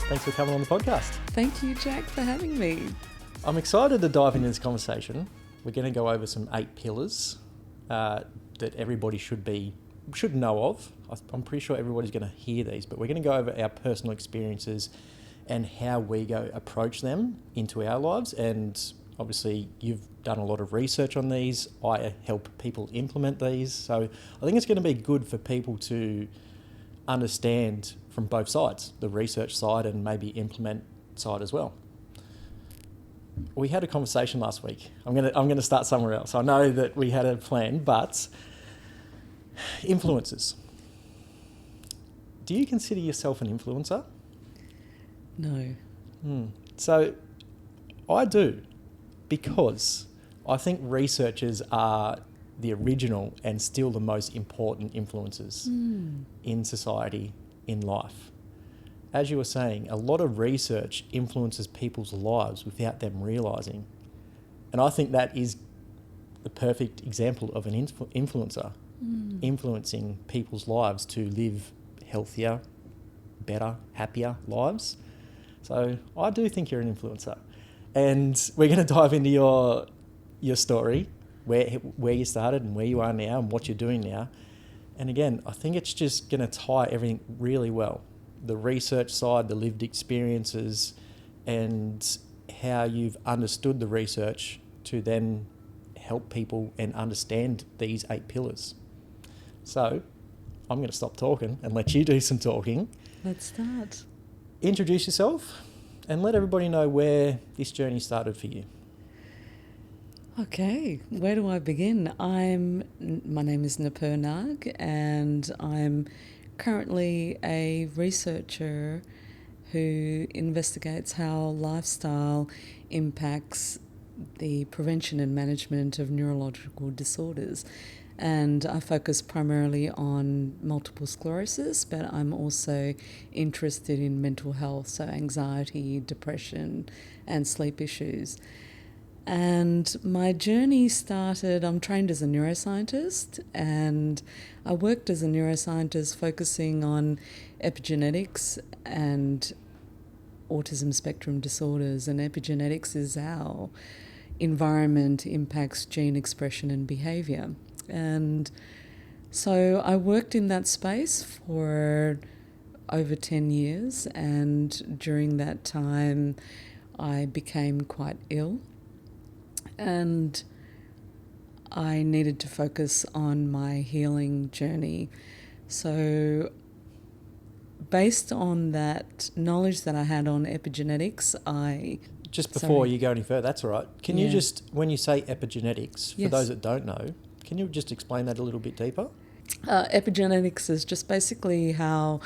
Thanks for coming on the podcast. Thank you, Jack, for having me. I'm excited to dive into this conversation. We're going to go over some 8 pillars that everybody should know of. I'm pretty sure everybody's going to hear these, but we're going to go over our personal experiences and how we approach them into our lives. And obviously, you've done a lot of research on these. I help people implement these. So I think it's going to be good for people to understand from both sides, the research side and maybe implement side as well. We had a conversation last week. I'm going to start somewhere else. I know that we had a plan, but influencers. Do you consider yourself an influencer? No. So I do, because I think researchers are the original and still the most important influencers in society, in life. As you were saying, a lot of research influences people's lives without them realising. And I think that is the perfect example of an influencer, influencing people's lives to live healthier, better, happier lives. So I do think you're an influencer. And we're going to dive into your story, where you started and where you are now and what you're doing now. And again, I think it's just going to tie everything really well. The research side, the lived experiences, and how you've understood the research to then help people and understand these 8 pillars. So I'm going to stop talking and let you do some talking. Let's start. Introduce yourself and let everybody know where this journey started for you. Okay, where do I begin? My name is Nupur Nag, and I'm currently a researcher who investigates how lifestyle impacts the prevention and management of neurological disorders. And I focus primarily on multiple sclerosis, but I'm also interested in mental health, so anxiety, depression, and sleep issues. And my journey started, I'm trained as a neuroscientist, and I worked as a neuroscientist focusing on epigenetics and autism spectrum disorders. And epigenetics is how environment impacts gene expression and behaviour. And so I worked in that space for over 10 years, and during that time I became quite ill. And I needed to focus on my healing journey. So based on that knowledge that I had on epigenetics, Just before you go any further, that's all right. Can you just, when you say epigenetics, for those that don't know, can you just explain that a little bit deeper? Epigenetics is just basically how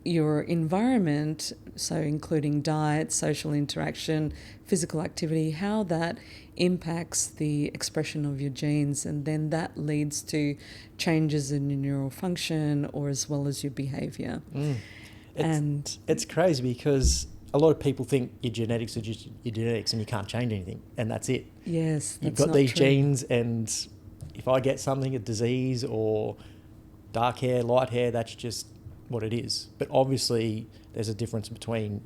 your environment, so including diet, social interaction, physical activity, how that impacts the expression of your genes, and then that leads to changes in your neural function or as well as your behaviour. It's crazy because a lot of people think your genetics are just your genetics and you can't change anything, and that's it. Yes, that's You've got not these true. genes, and if I get something, a disease or dark hair, light hair, that's just what it is. But obviously there's a difference between,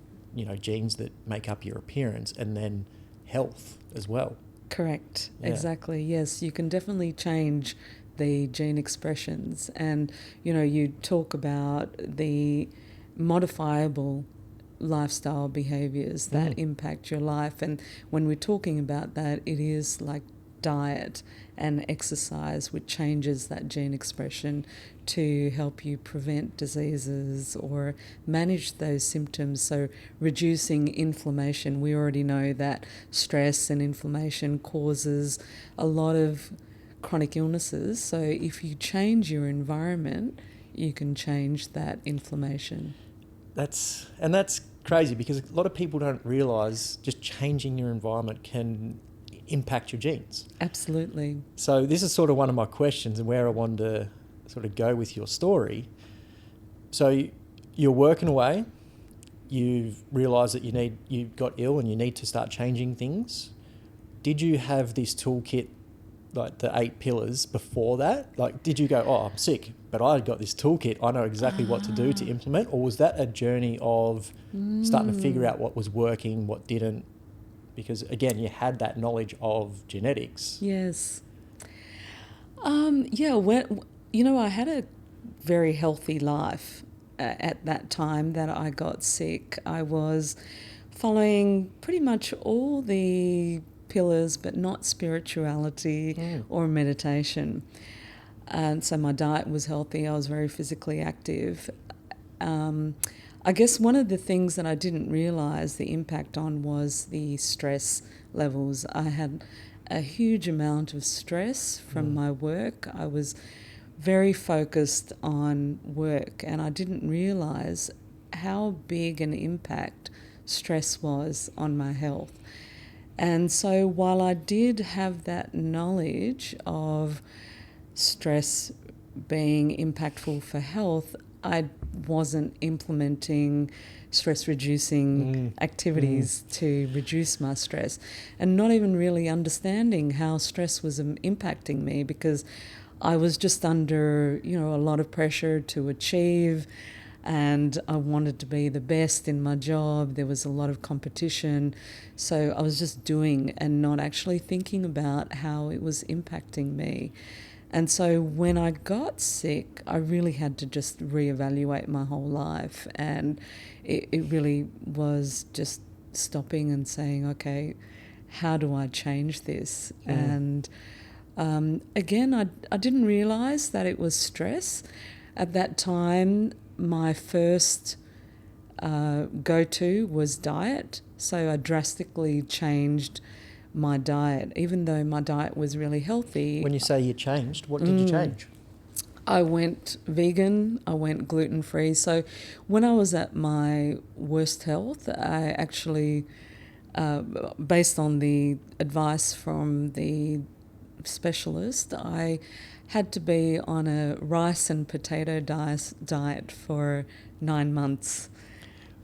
genes that make up your appearance and then health as well. Correct. Yeah. Exactly. Yes, you can definitely change the gene expressions. And, you talk about the modifiable lifestyle behaviours that impact your life. And when we're talking about that, it is like diet and exercise, which changes that gene expression to help you prevent diseases or manage those symptoms. So reducing inflammation. We already know that stress and inflammation causes a lot of chronic illnesses. So if you change your environment, you can change that inflammation. That's crazy because a lot of people don't realise just changing your environment can impact your genes. Absolutely. So this is sort of one of my questions and where I wanted to sort of go with your story. So you're working away, you've realised that you got ill and you need to start changing things. Did you have this toolkit like the 8 pillars before that? Like, did you go, oh, I'm sick, but I got this toolkit, I know exactly what to do to implement? Or was that a journey of starting to figure out what was working, what didn't? Because again, you had that knowledge of genetics. Yes. I had a very healthy life at that time that I got sick. I was following pretty much all the pillars, but not spirituality or meditation. And so my diet was healthy. I was very physically active. I guess one of the things that I didn't realise the impact on was the stress levels. I had a huge amount of stress from my work. I was very focused on work, and I didn't realise how big an impact stress was on my health. And so while I did have that knowledge of stress being impactful for health, I wasn't implementing stress reducing activities to reduce my stress, and not even really understanding how stress was impacting me, because I was just under, a lot of pressure to achieve, and I wanted to be the best in my job. There was a lot of competition. So I was just doing and not actually thinking about how it was impacting me. And so when I got sick, I really had to just reevaluate my whole life. And it really was just stopping and saying, okay, how do I change this? And again, I didn't realise that it was stress. At that time, my first go-to was diet. So I drastically changed my diet, even though my diet was really healthy. When you say you changed, what did you change? I went vegan, I went gluten-free. So when I was at my worst health, I actually, based on the advice from the specialist, I had to be on a rice and potato diet for 9 months.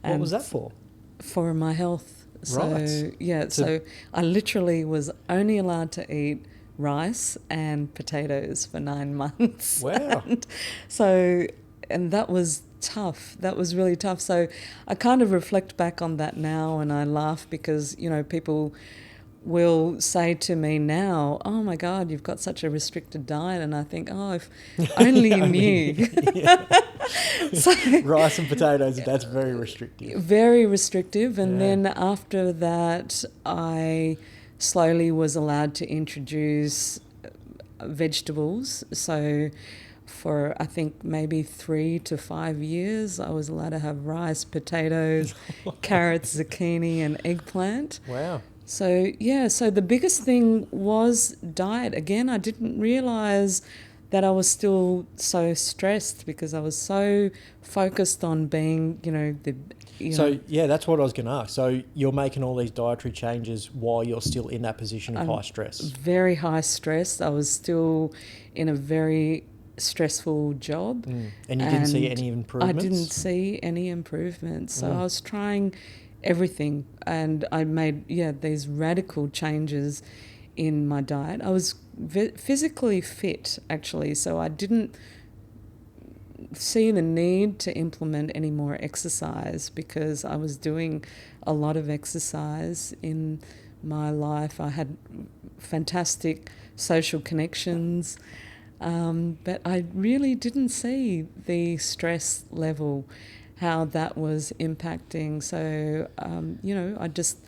What was that for? For my health. Right. So I literally was only allowed to eat rice and potatoes for 9 months. Wow. And that was tough. That was really tough. So I kind of reflect back on that now, and I laugh because, people will say to me now, oh my God, you've got such a restricted diet. And I think, oh, if only you knew. So, rice and potatoes, that's very restrictive. Very restrictive. And then after that, I slowly was allowed to introduce vegetables. So for, I think, maybe 3 to 5 years, I was allowed to have rice, potatoes, carrots, zucchini and eggplant. Wow. So the biggest thing was diet. Again, I didn't realise that I was still so stressed because I was so focused on being, that's what I was going to ask. So you're making all these dietary changes while you're still in that position of high stress. Very high stress. I was still in a very stressful job. And you didn't see any improvements? I didn't see any improvements. So I was trying everything, and I made these radical changes in my diet. I was physically fit, actually, so I didn't see the need to implement any more exercise because I was doing a lot of exercise in my life. I had fantastic social connections, but I really didn't see the stress level, how that was impacting. So, I just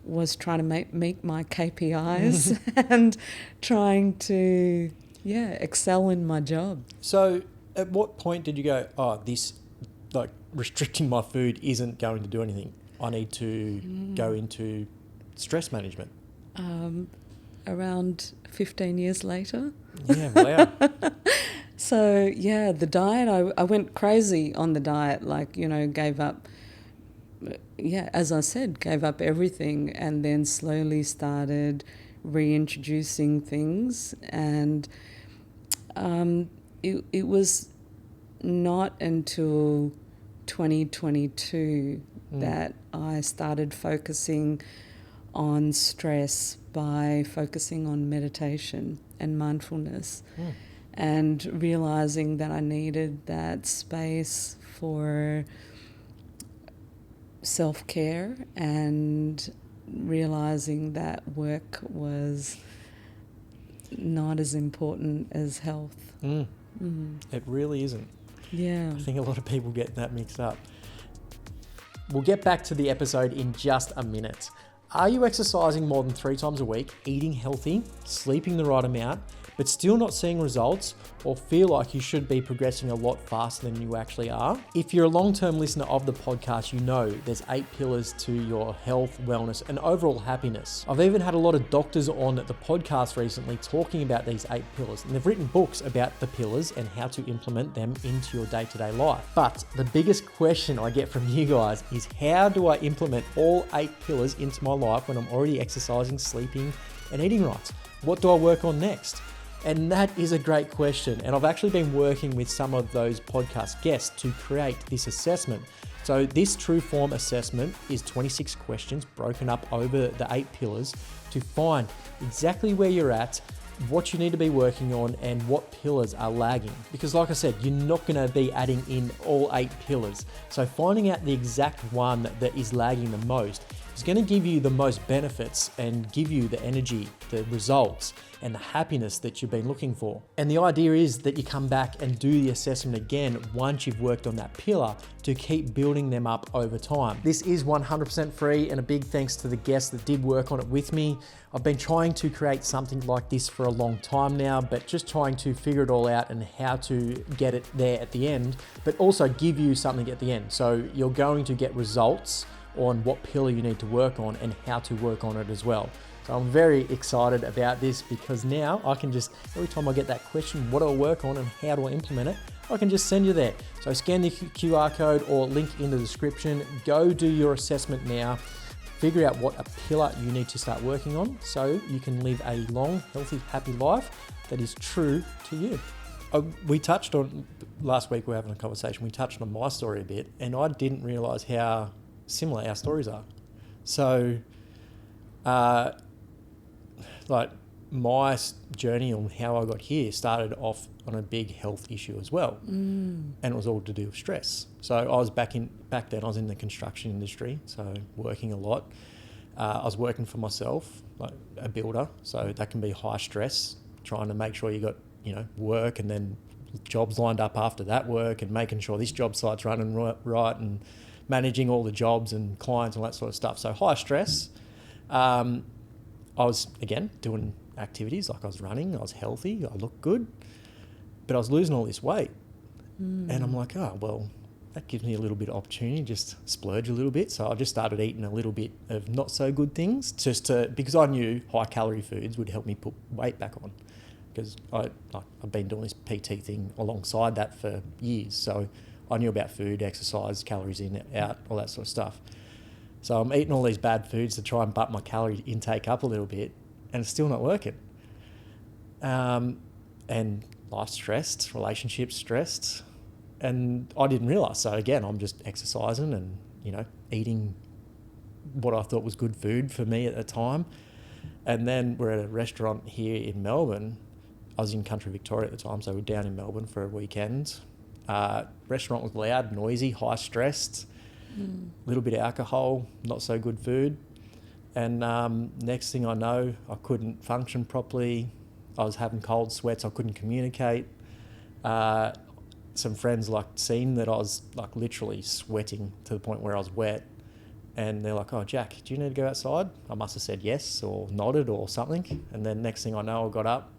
was trying to meet my KPIs and trying to, excel in my job. So at what point did you go, this, restricting my food isn't going to do anything. I need to go into stress management? Around 15 years later. Yeah, wow. So, the diet, I went crazy on the diet, gave up, as I said, gave up everything, and then slowly started reintroducing things. And it was not until 2022 that I started focusing on stress by focusing on meditation and mindfulness and realizing that I needed that space for self-care and realizing that work was not as important as health. It really isn't. Yeah. I think a lot of people get that mixed up. We'll get back to the episode in just a minute. Are you exercising more than 3 times a week, eating healthy, sleeping the right amount, but still not seeing results, or feel like you should be progressing a lot faster than you actually are? If you're a long-term listener of the podcast, you know there's 8 pillars to your health, wellness, and overall happiness. I've even had a lot of doctors on the podcast recently talking about these 8 pillars, and they've written books about the pillars and how to implement them into your day-to-day life. But the biggest question I get from you guys is, how do I implement all 8 pillars into my life when I'm already exercising, sleeping, and eating right? What do I work on next? And that is a great question. And I've actually been working with some of those podcast guests to create this assessment. So this True Form assessment is 26 questions broken up over the 8 pillars to find exactly where you're at, what you need to be working on, and what pillars are lagging. Because like I said, you're not going to be adding in all 8 pillars. So finding out the exact one that is lagging the most is going to give you the most benefits and give you the energy, the results, and the happiness that you've been looking for. And the idea is that you come back and do the assessment again once you've worked on that pillar to keep building them up over time. This is 100% free, and a big thanks to the guests that did work on it with me. I've been trying to create something like this for a long time now, but just trying to figure it all out and how to get it there at the end, but also give you something at the end. So you're going to get results on what pillar you need to work on and how to work on it as well. So I'm very excited about this because now I can just, every time I get that question, what do I work on and how do I implement it, I can just send you there. So scan the QR code or link in the description, go do your assessment now, figure out what a pillar you need to start working on so you can live a long, healthy, happy life that is true to you. We touched on, last week we were having a conversation, we touched on my story a bit, and I didn't realise how similar our stories are. So, like my journey on how I got here started off on a big health issue as well, and it was all to do with stress. So I was back then I was in the construction industry, so working a lot. I was working for myself, like a builder, so that can be high stress, trying to make sure you got work and then jobs lined up after that work, and making sure this job site's running right, and managing all the jobs and clients and all that sort of stuff. So high stress. I was, again, doing activities, like I was running, I was healthy, I looked good, but I was losing all this weight. And I'm like, oh, well, that gives me a little bit of opportunity, just splurge a little bit. So I just started eating a little bit of not so good things because I knew high calorie foods would help me put weight back on. Because I've been doing this PT thing alongside that for years. So I knew about food, exercise, calories in, out, all that sort of stuff. So I'm eating all these bad foods to try and bump my calorie intake up a little bit, and it's still not working. And life stressed, relationships stressed, and I didn't realise. So again, I'm just exercising and, eating what I thought was good food for me at the time. And then we're at a restaurant here in Melbourne. I was in country Victoria at the time, so we're down in Melbourne for a weekend. Restaurant was loud, noisy, high stressed, little bit of alcohol, not so good food. And next thing I know, I couldn't function properly. I was having cold sweats, I couldn't communicate. Some friends seen that I was literally sweating to the point where I was wet. And they're like, oh, Jack, do you need to go outside? I must have said yes or nodded or something. And then next thing I know, I got up,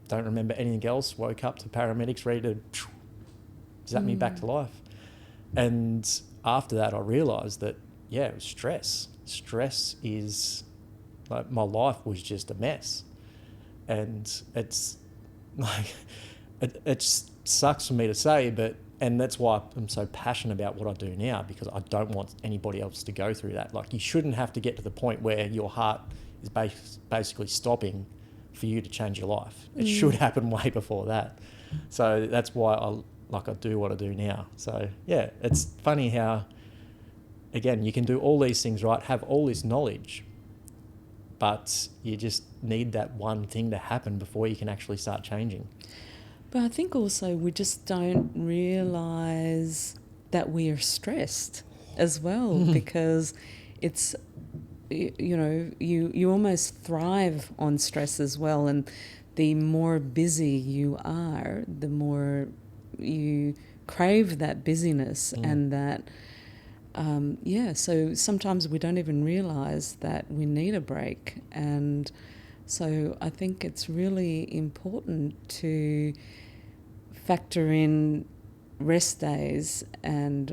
don't remember anything else, woke up to paramedics ready to zap me back to life. And after that, I realised that, it was stress. Stress is, my life was just a mess. And it's it sucks for me to say, and that's why I'm so passionate about what I do now, because I don't want anybody else to go through that. You shouldn't have to get to the point where your heart is basically stopping for you to change your life. It should happen way before that. So that's why I do what I do now. So yeah, it's funny how, again, you can do all these things right, have all this knowledge, but you just need that one thing to happen before you can actually start changing. But I think also we just don't realise that we are stressed as well, because it's, you almost thrive on stress as well, and the more busy you are, the more you crave that busyness and that, so sometimes we don't even realise that we need a break. And so I think it's really important to factor in rest days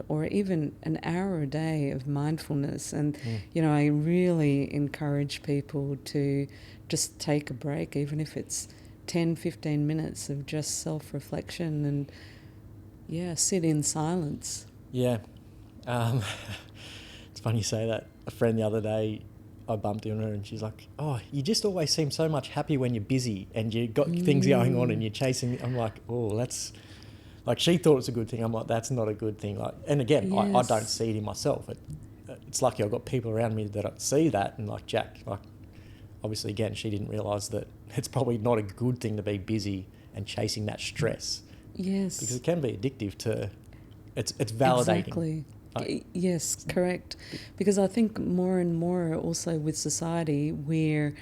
or even an hour a day of mindfulness. And, I really encourage people to just take a break, even if it's 10, 15 minutes of just self-reflection and, sit in silence. Yeah. It's funny you say that. A friend the other day, I bumped into her and she's like, "Oh, you just always seem so much happy when you're busy and you got things going on and you're chasing." I'm like, "Oh, that's..." Like, she thought it's a good thing. I'm like, that's not a good thing. Like, and again, I don't see it in myself. It's lucky I've got people around me that see that. And like Jack, like, obviously, again, she didn't realise that it's probably not a good thing to be busy and chasing that stress. Yes. Because it can be addictive to... It's validating. Exactly. Yes, correct. Because I think more and more also with society, we're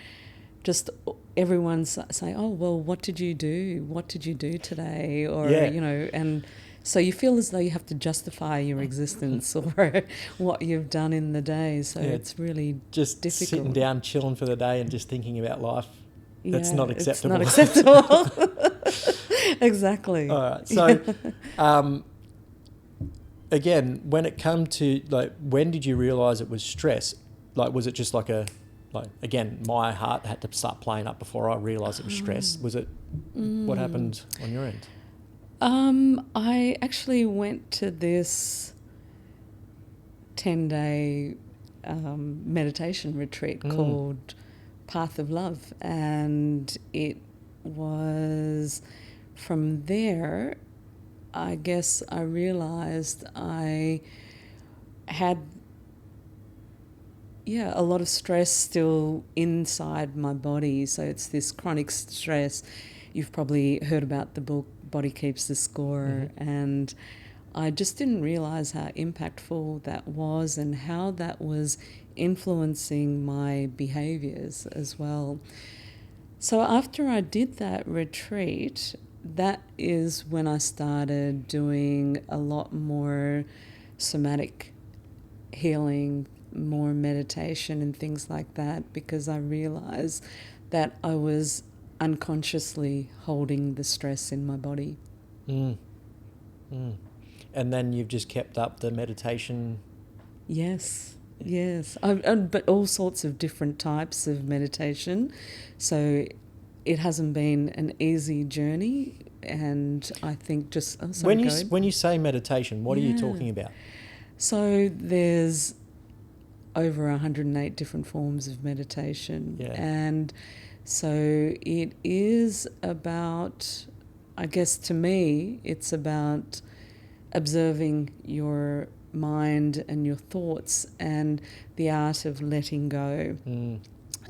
just everyone's saying, "Oh, well, what did you do? What did you do today?" Or, and so you feel as though you have to justify your existence or what you've done in the day. So it's really just difficult. Sitting down, chilling for the day and just thinking about life. That's not acceptable. It's not acceptable. Exactly. All right. So, again, when it come to, like, when did you realise it was stress? Like, was it just like again, my heart had to start playing up before I realised it was stress. Was it, what happened on your end? I actually went to this 10-day meditation retreat called Path of Love, and it was from there, I guess, I realised I had a lot of stress still inside my body. So it's this chronic stress. You've probably heard about the book Body Keeps the Score, and I just didn't realise how impactful that was and how that was influencing my behaviours as well. So after I did that retreat, that is when I started doing a lot more somatic healing, more meditation and things like that, because I realised that I was unconsciously holding the stress in my body. And then you've just kept up the meditation? Yes. But all sorts of different types of meditation. So it hasn't been an easy journey, and I think just... When you say meditation, what are you talking about? So there's over 108 different forms of meditation. Yeah. And so it is about, I guess to me, it's about observing your mind and your thoughts and the art of letting go.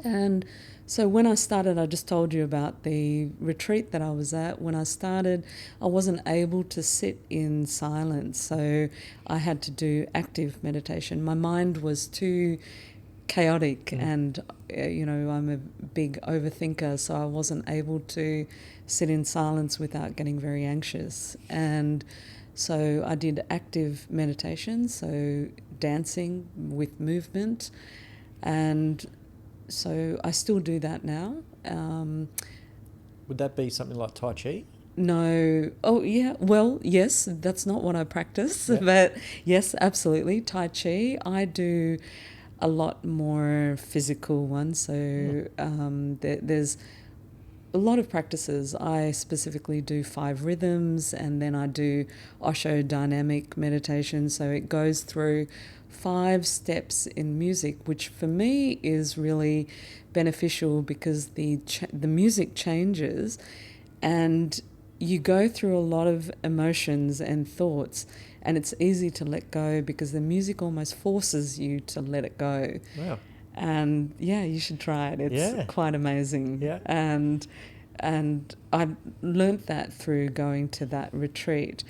And so when I started, I just told you about the retreat that I was at. When I started, I wasn't able to sit in silence, so I had to do active meditation. My mind was too chaotic, and I'm a big overthinker, so I wasn't able to sit in silence without getting very anxious. And so I did active meditation, so dancing with movement, and so I still do that now. Would that be something like Tai Chi? No. Oh, yeah. Well, yes, that's not what I practice, but yes, absolutely. Tai Chi, I do a lot more physical ones. So there's a lot of practices. I specifically do 5 rhythms, and then I do Osho dynamic meditation. So it goes through 5 steps in music, which for me is really beneficial because the music changes and you go through a lot of emotions and thoughts, and it's easy to let go because the music almost forces you to let it go. Wow. And yeah, you should try it. It's quite amazing. Yeah. And I learnt that through going to that retreat.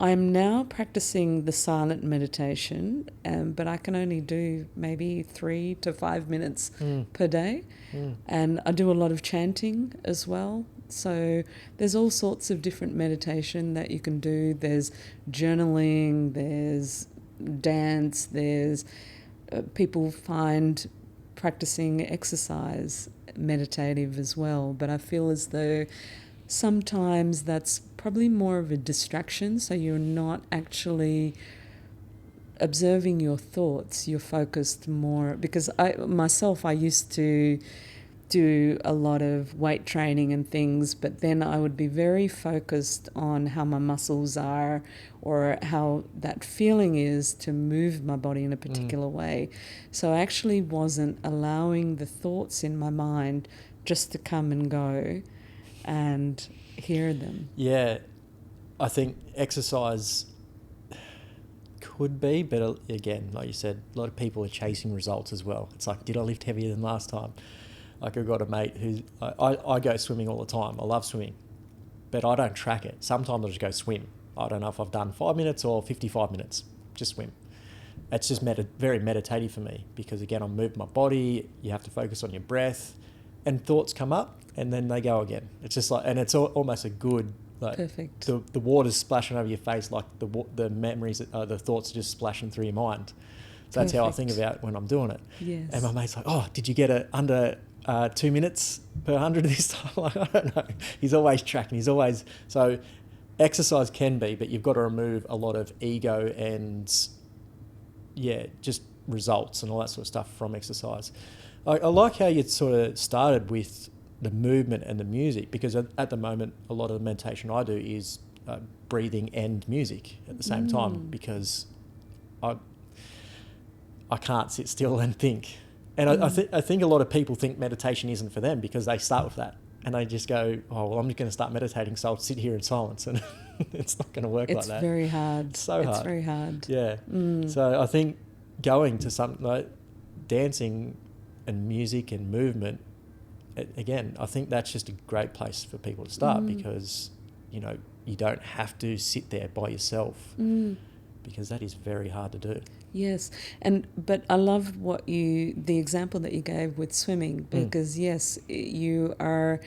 I'm now practicing the silent meditation, but I can only do maybe 3 to 5 minutes per day. And I do a lot of chanting as well. So there's all sorts of different meditation that you can do. There's journaling, there's dance, there's people find practicing exercise meditative as well. But I feel as though sometimes that's probably more of a distraction, so you're not actually observing your thoughts, you're focused more, because I used to do a lot of weight training and things, but then I would be very focused on how my muscles are or how that feeling is to move my body in a particular way. So I actually wasn't allowing the thoughts in my mind just to come and go and hear them. Yeah, I think exercise could be, but again, like you said, a lot of people are chasing results as well. It's like, did I lift heavier than last time? Like, I've got a mate who, I go swimming all the time. I love swimming, but I don't track it. Sometimes I just go swim. I don't know if I've done 5 minutes or 55 minutes, just swim. It's just very meditative for me because, again, I'm moving my body. You have to focus on your breath and thoughts come up and then they go again. It's just like, and it's almost a good, like, perfect. The water's splashing over your face, like the memories, the thoughts are just splashing through your mind. So that's how I think about it when I'm doing it. Yes. And my mate's like, oh, did you get it under 2 minutes per 100 this time? Like, I don't know. He's always tracking. So exercise can be, but you've got to remove a lot of ego and, just results and all that sort of stuff from exercise. I like how you sort of started with the movement and the music, because at the moment, a lot of the meditation I do is breathing and music at the same time, because I can't sit still and think. And I think a lot of people think meditation isn't for them because they start with that and they just go, oh, well, I'm just going to start meditating, so I'll sit here in silence. And it's not going to work like that. It's very hard. So hard. It's very hard. Yeah. So I think going to something like dancing and music and movement, again, I think that's just a great place for people to start because, you don't have to sit there by yourself because that is very hard to do. Yes, but I love the example that you gave with swimming, because yes, you are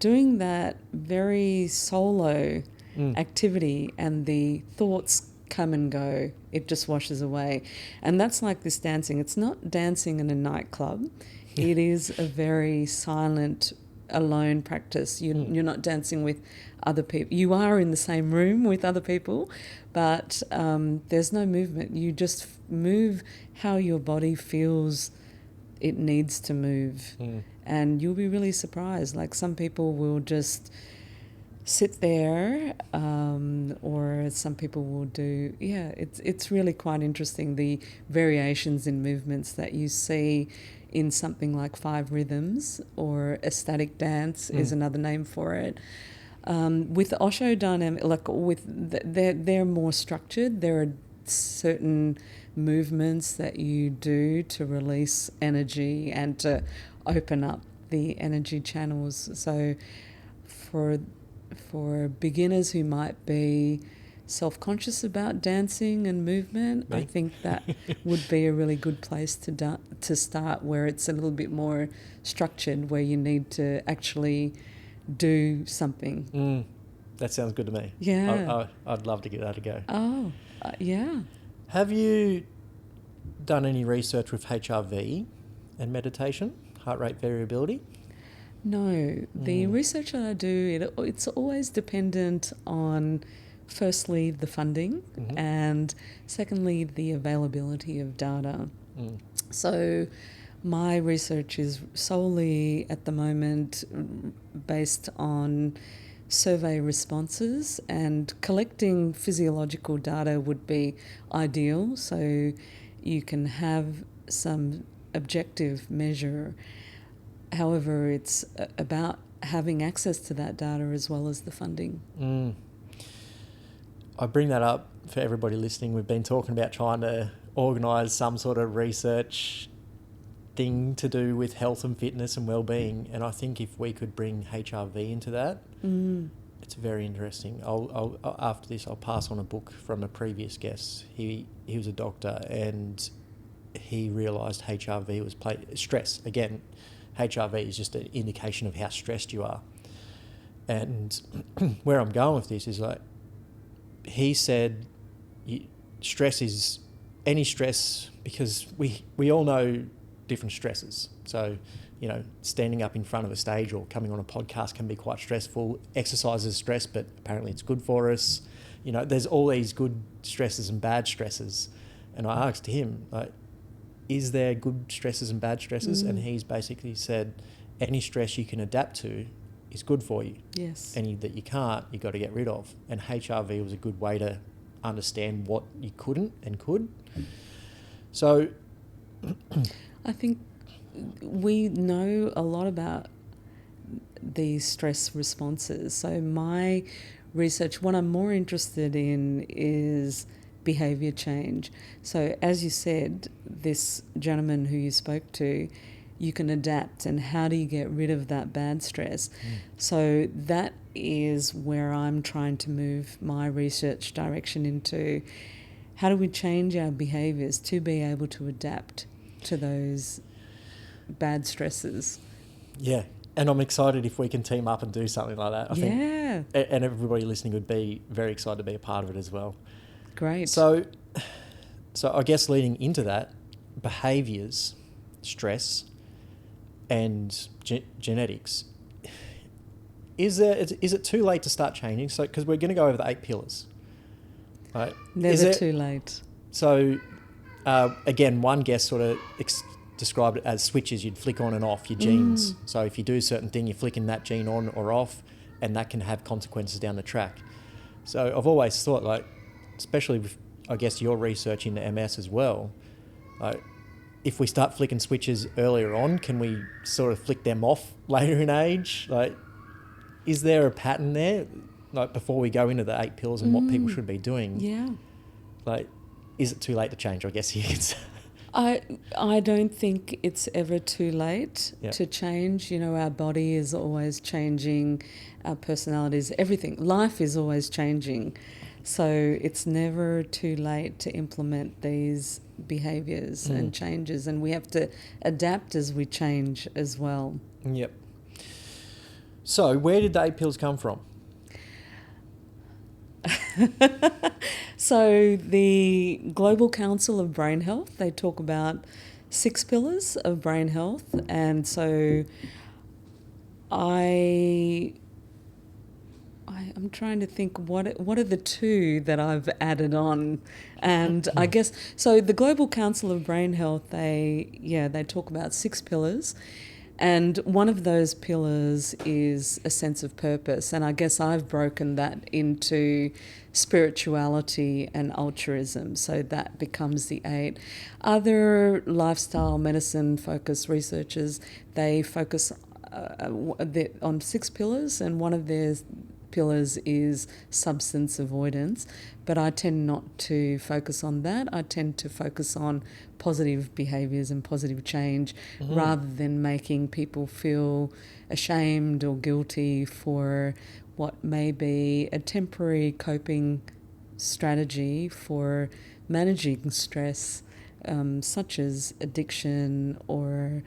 doing that very solo activity and the thoughts come and go. It just washes away. And that's like this dancing. It's not dancing in a nightclub. It is a very silent, alone practice. You're not dancing with other people. You are in the same room with other people, but there's no movement. You just move how your body feels it needs to move. And you'll be really surprised. Like, some people will just sit there, or some people will do, it's really quite interesting, the variations in movements that you see in something like 5 rhythms, or ecstatic dance is another name for it. With Osho dynamic, they're more structured. There are certain movements that you do to release energy and to open up the energy channels. So for beginners who might be self-conscious about dancing and movement, I think that would be a really good place to start, where it's a little bit more structured, where you need to actually do something. That sounds good to me. Yeah. I'd love to give that a go. Oh, yeah. Have you done any research with HRV and meditation, heart rate variability? No. The research that I do, it's always dependent on, firstly, the funding, and secondly, the availability of data. So my research is solely at the moment based on survey responses, and collecting physiological data would be ideal, so you can have some objective measure. However, it's about having access to that data as well as the funding. I bring that up for everybody listening. We've been talking about trying to organise some sort of research thing to do with health and fitness and well-being, and I think if we could bring HRV into that, it's very interesting. I'll after this, I'll pass on a book from a previous guest. He was a doctor, and he realised HRV was stress. Again, HRV is just an indication of how stressed you are. And where I'm going with this is, like, he said, stress is any stress, because we all know different stresses. So, you know, standing up in front of a stage or coming on a podcast can be quite stressful. Exercise is stress, but apparently it's good for us. You know, there's all these good stresses and bad stresses. And I asked him, like, is there good stresses and bad stresses? And he's basically said, any stress you can adapt to is good for you. Yes. Any that you can't, you've got to get rid of. And HRV was a good way to understand what you couldn't and could. So I think we know a lot about these stress responses. So my research, what I'm more interested in is behaviour change. So as you said, this gentleman who you spoke to, you can adapt, and how do you get rid of that bad stress? So that is where I'm trying to move my research direction into. How do we change our behaviours to be able to adapt to those bad stresses? Yeah, and I'm excited if we can team up and do something like that. I think, and everybody listening would be very excited to be a part of it as well. Great. So I guess leading into that, behaviours, stress, and genetics. Is it too late to start changing? So, because we're going to go over the 8 pillars, right? Never too late. So, again, one guest sort of described it as switches. You'd flick on and off your genes. So if you do a certain thing, you're flicking that gene on or off, and that can have consequences down the track. So I've always thought, like, especially with, I guess, your research into MS as well, like, if we start flicking switches earlier on, can we sort of flick them off later in age? Like, is there a pattern there? Like, before we go into the 8 pillars and what people should be doing? Yeah. Like, is it too late to change? I guess you could say. I don't think it's ever too late to change. You know, our body is always changing, our personalities, everything. Life is always changing. So it's never too late to implement these behaviours and changes, and we have to adapt as we change as well. Yep. So where did the 8 pillars come from? So the Global Council of Brain Health, they talk about 6 pillars of brain health, and so I'm trying to think what are the 2 that I've added on, and I guess so. The Global Council of Brain Health, they talk about 6 pillars, and one of those pillars is a sense of purpose, and I guess I've broken that into spirituality and altruism, so that becomes the 8. Other lifestyle medicine focused researchers, they focus on 6 pillars, and one of their pillars is substance avoidance, but I tend not to focus on that. I tend to focus on positive behaviours and positive change rather than making people feel ashamed or guilty for what may be a temporary coping strategy for managing stress, such as addiction or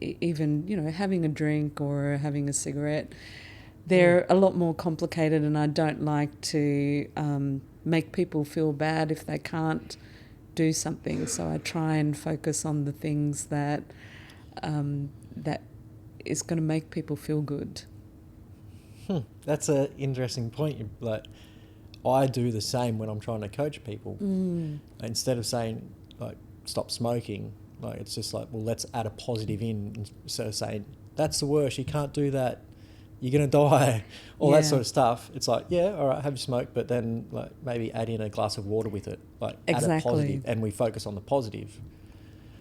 even, you know, having a drink or having a cigarette. They're a lot more complicated, and I don't like to make people feel bad if they can't do something. So I try and focus on the things that that is going to make people feel good. That's an interesting point. Like, I do the same when I'm trying to coach people. Instead of saying, like, stop smoking, like, it's just like, well, let's add a positive in, instead of saying, that's the worst, you can't do that, you're going to die, all that sort of stuff. It's like, yeah, all right, have your smoke, but then, like, maybe add in a glass of water with it. Like, add a positive, and we focus on the positive.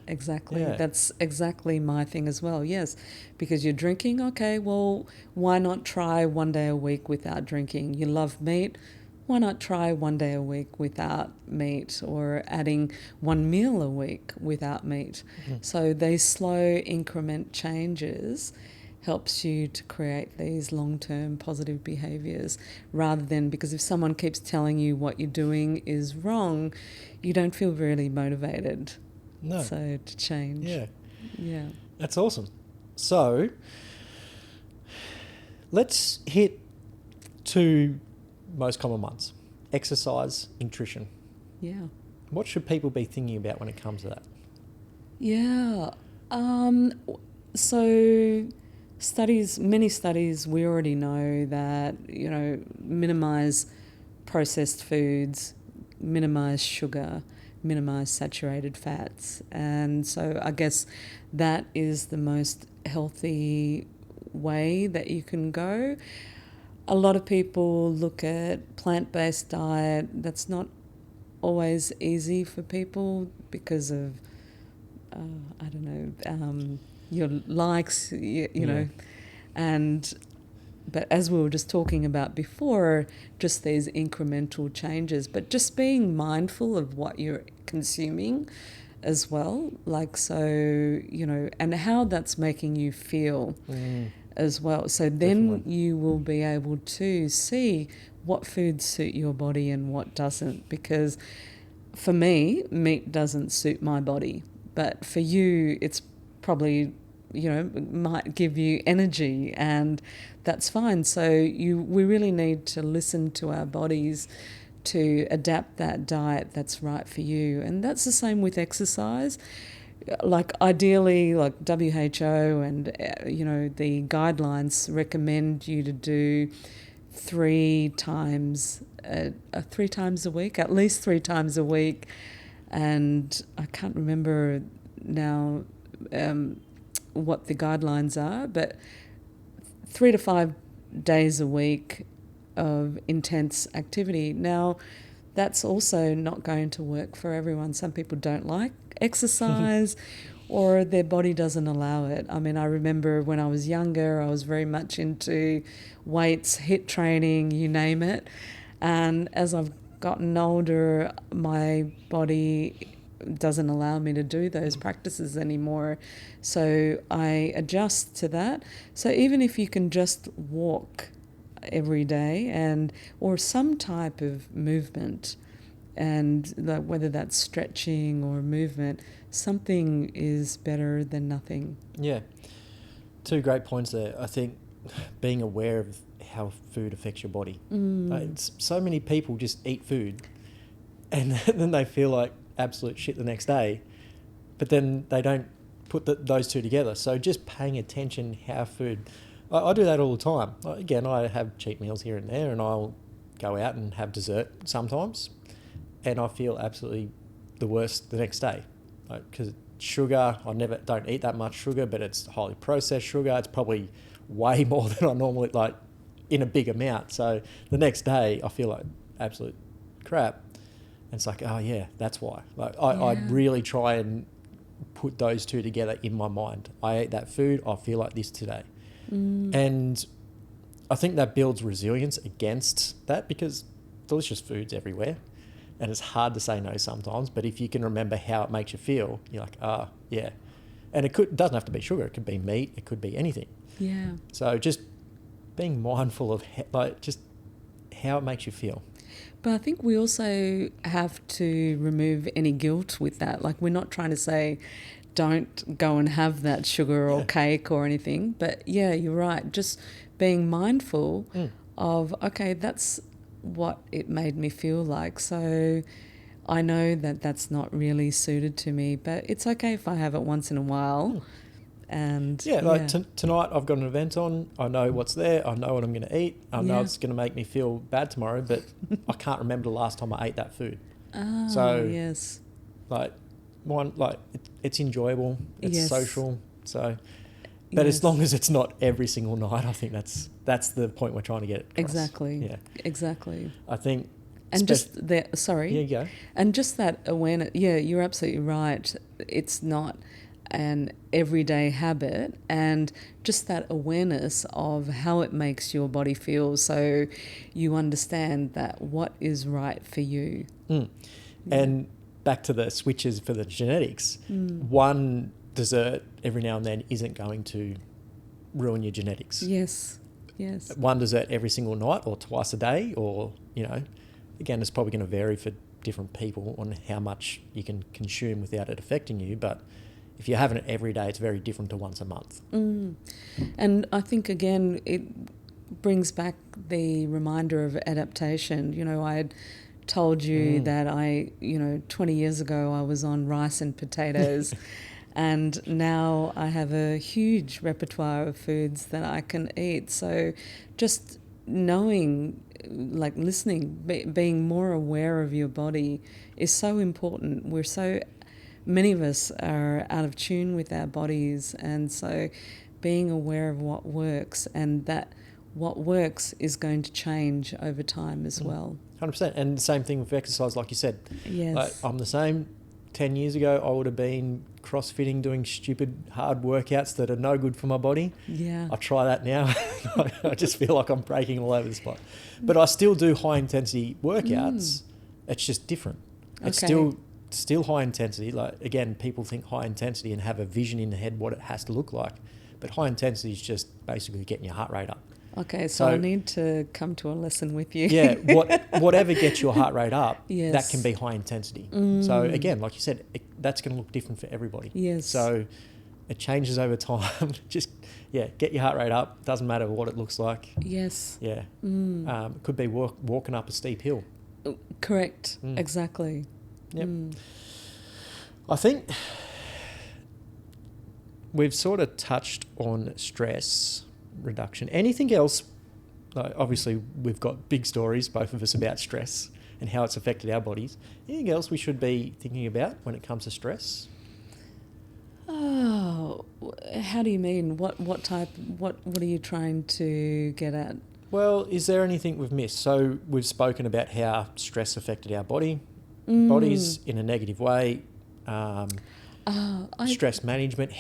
Exactly. Yeah. That's exactly my thing as well, yes. Because you're drinking, okay, well, why not try one day a week without drinking? You love meat, why not try 1 day a week without meat, or adding 1 meal a week without meat? So these slow increment changes helps you to create these long-term positive behaviours, rather than, because if someone keeps telling you what you're doing is wrong, you don't feel really motivated. No. So to change. Yeah. That's awesome. So let's hit 2 most common ones: exercise, nutrition. Yeah. What should people be thinking about when it comes to that? Yeah. So many studies, we already know that, minimise processed foods, minimise sugar, minimise saturated fats. And so I guess that is the most healthy way that you can go. A lot of people look at plant-based diet. That's not always easy for people because of, your likes, you know. But as we were just talking about before, just these incremental changes, but just being mindful of what you're consuming as well, and how that's making you feel as well. So then Definitely. you will be able to see what foods suit your body and what doesn't, because for me, meat doesn't suit my body, but for you, it's probably, might give you energy, and that's fine. So we really need to listen to our bodies to adapt that diet that's right for you. And that's the same with exercise. Like ideally, like WHO and, the guidelines recommend you to do 3 times a week, at least 3 times a week. And I can't remember now what the guidelines are, but 3 to 5 days a week of intense activity. Now, that's also not going to work for everyone. Some people don't like exercise or their body doesn't allow it. I mean, I remember when I was younger, I was very much into weights, HIIT training, you name it. And as I've gotten older, my body doesn't allow me to do those practices anymore. So I adjust to that. So even if you can just walk every day or some type of movement, and whether that's stretching or movement, something is better than nothing. Yeah. 2 great points there. I think being aware of how food affects your body. So many people just eat food and then they feel like absolute shit the next day, but then they don't put those 2 together. So just paying attention how food... I do that all the time. Again, I have cheat meals here and there, and I'll go out and have dessert sometimes, and I feel absolutely the worst the next day. Because sugar, don't eat that much sugar, but it's highly processed sugar. It's probably way more than I normally, in a big amount. So the next day I feel like absolute crap. And it's like, oh yeah, that's why. I really try and put those 2 together in my mind. I ate that food, I feel like this today. And I think that builds resilience against that, because delicious food's everywhere and it's hard to say no sometimes. But if you can remember how it makes you feel, you're like, yeah. And it doesn't have to be sugar. It could be meat. It could be anything. Yeah. So just being mindful of just how it makes you feel. But I think we also have to remove any guilt with that. Like, we're not trying to say don't go and have that sugar or cake or anything. But yeah, you're right. Just being mindful of, okay, that's what it made me feel like. So I know that that's not really suited to me, but it's okay if I have it once in a while. And tonight I've got an event on. I know what's there. I know what I'm going to eat. I know it's going to make me feel bad tomorrow, but I can't remember the last time I ate that food. Yes. It's enjoyable. It's social. So, but as long as it's not every single night, I think that's the point we're trying to get across. Exactly. Yeah. Exactly. I think. And just that. Sorry. Yeah, you go. And just that awareness. Yeah, you're absolutely right. It's not an everyday habit, and just that awareness of how it makes your body feel, so you understand that what is right for you. And back to the switches for the genetics, one dessert every now and then isn't going to ruin your genetics. Yes. One dessert every single night or twice a day, or, again, it's probably going to vary for different people on how much you can consume without it affecting you. But if you're having it every day, it's very different to once a month. And I think, again, it brings back the reminder of adaptation. I had told you that 20 years ago I was on rice and potatoes. And now I have a huge repertoire of foods that I can eat. So just knowing, listening, being more aware of your body is so important. Many of us are out of tune with our bodies. And so being aware of what works, and that what works is going to change over time as well. 100%. And the same thing with exercise, like you said. Yes. I'm the same. 10 years ago, I would have been crossfitting, doing stupid hard workouts that are no good for my body. Yeah. I try that now. I just feel like I'm breaking all over the spot. But I still do high intensity workouts. It's just different. It's still high intensity. Again, people think high intensity and have a vision in the head what it has to look like. But high intensity is just basically getting your heart rate up. Okay, so I need to come to a lesson with you. Yeah, whatever gets your heart rate up, yes. that can be high intensity. So again, like you said, that's going to look different for everybody. Yes. So it changes over time. Just, get your heart rate up. Doesn't matter what it looks like. Yes. Yeah. It could be walking up a steep hill. Correct. Exactly. Yep. I think we've sort of touched on stress reduction. Anything else? Obviously, we've got big stories, both of us, about stress and how it's affected our bodies. Anything else we should be thinking about when it comes to stress? Oh, how do you mean? What are you trying to get at? Well, is there anything we've missed? So we've spoken about how stress affected our bodies in a negative way. Stress management.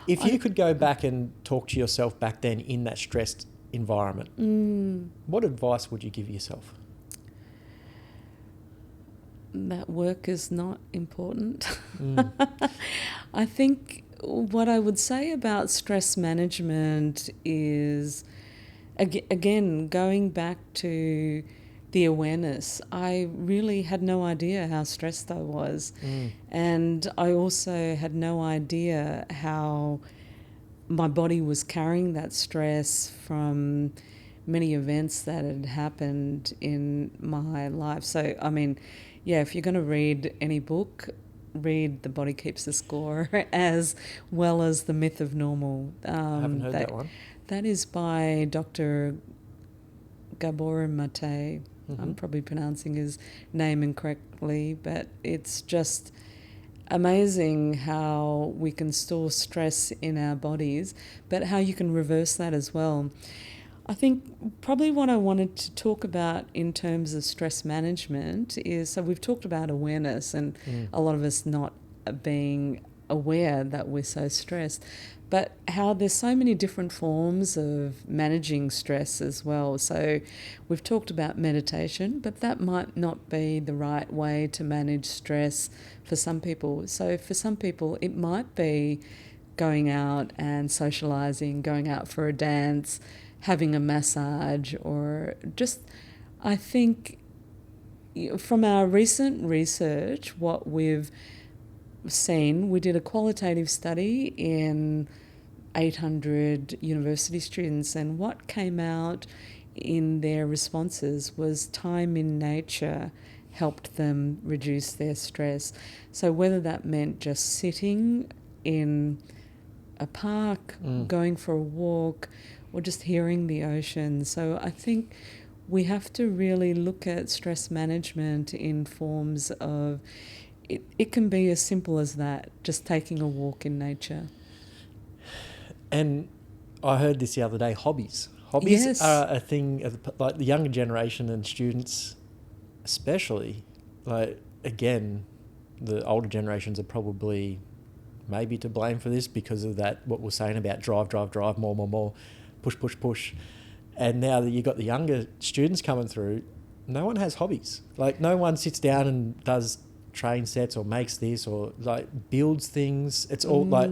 If you could go back and talk to yourself back then in that stressed environment, what advice would you give yourself? That work is not important. I think what I would say about stress management is, again, going back to the awareness. I really had no idea how stressed I was. And I also had no idea how my body was carrying that stress from many events that had happened in my life. So, if you're going to read any book, read The Body Keeps the Score as well as The Myth of Normal. I haven't heard that one. That is by Dr. Gabor Mate. I'm probably pronouncing his name incorrectly, but it's just amazing how we can store stress in our bodies, but how you can reverse that as well. I think probably what I wanted to talk about in terms of stress management is, so we've talked about awareness and a lot of us not being aware that we're so stressed, but how there's so many different forms of managing stress as well. So we've talked about meditation, but that might not be the right way to manage stress for some people. So for some people, it might be going out and socialising, going out for a dance, having a massage, or just, I think from our recent research, what we've seen, we did a qualitative study in 800 university students, and what came out in their responses was time in nature helped them reduce their stress. So whether that meant just sitting in a park, going for a walk, or just hearing the ocean. So I think we have to really look at stress management in forms of, it can be as simple as that, just taking a walk in nature. And I heard this the other day, hobbies. Hobbies are a thing, like the younger generation and students especially, again, the older generations are probably maybe to blame for this because of that, what we're saying about drive, more, push. And now that you've got the younger students coming through, no one has hobbies. Like, no one sits down and does train sets or makes this or like builds things. It's all like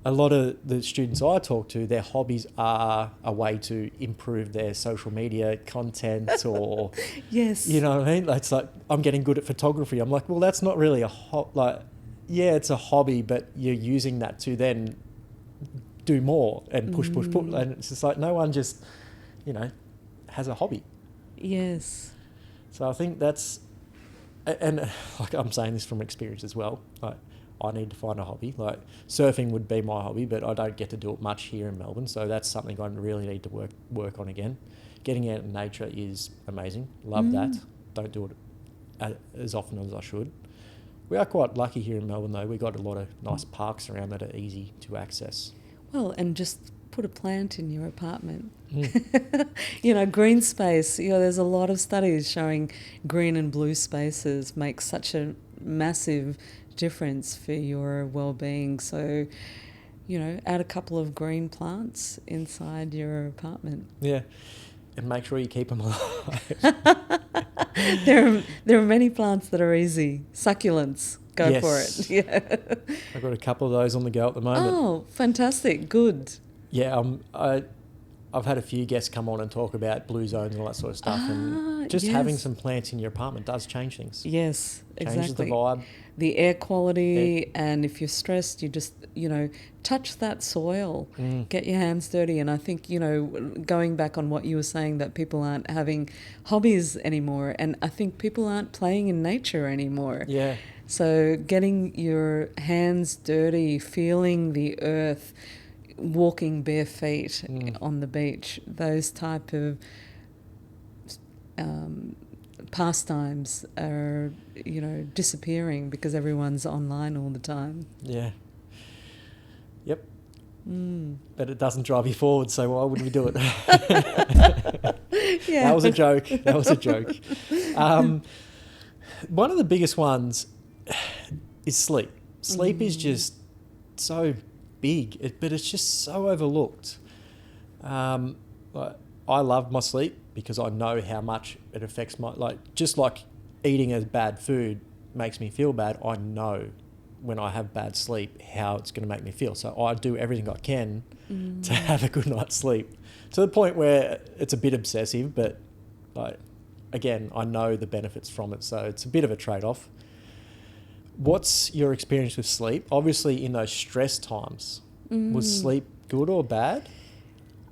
a lot of the students I talk to, their hobbies are a way to improve their social media content or yes, you know what I mean? It's like, I'm getting good at photography. I'm like, well, that's not really a yeah, it's a hobby, but you're using that to then do more and push. And it's just like, no one just, you know, has a hobby. Yes. So I think that's, and like I'm saying this from experience as well, like I need to find a hobby. Like surfing would be my hobby, but I don't get to do it much here in Melbourne, so that's something I really need to work on again. Getting out in nature is amazing. Love that. Don't do it as often as I should. We are quite lucky here in Melbourne though. We've got a lot of nice parks around that are easy to access. Well, and just put a plant in your apartment. You know, green space, you know, there's a lot of studies showing green and blue spaces make such a massive difference for your well-being. So, you know, add a couple of green plants inside your apartment. Yeah, and make sure you keep them alive. There are many plants that are easy. Succulents, go for it. Yeah. I've got a couple of those on the go at the moment. Oh, fantastic. Good. Yeah, I've had a few guests come on and talk about blue zones and all that sort of stuff, and just having some plants in your apartment does change things. Yes, exactly. Changes the vibe. The air quality, and if you're stressed, you just, you know, touch that soil, get your hands dirty. And I think, you know, going back on what you were saying, that people aren't having hobbies anymore, and I think people aren't playing in nature anymore. Yeah. So getting your hands dirty, feeling the earth, walking bare feet on the beach, those type of pastimes are, you know, disappearing because everyone's online all the time. Yeah. Yep. But it doesn't drive you forward, so why would we do it? Yeah. That was a joke. One of the biggest ones is sleep. Sleep is just so big, but it's just so overlooked. I love my sleep because I know how much it affects my, like, just like eating a bad food makes me feel bad, I know when I have bad sleep how it's going to make me feel. So I do everything I can to have a good night's sleep, to the point where it's a bit obsessive, but like, again, I know the benefits from it, so it's a bit of a trade-off. What's your experience with sleep? Obviously, in those stress times, was sleep good or bad?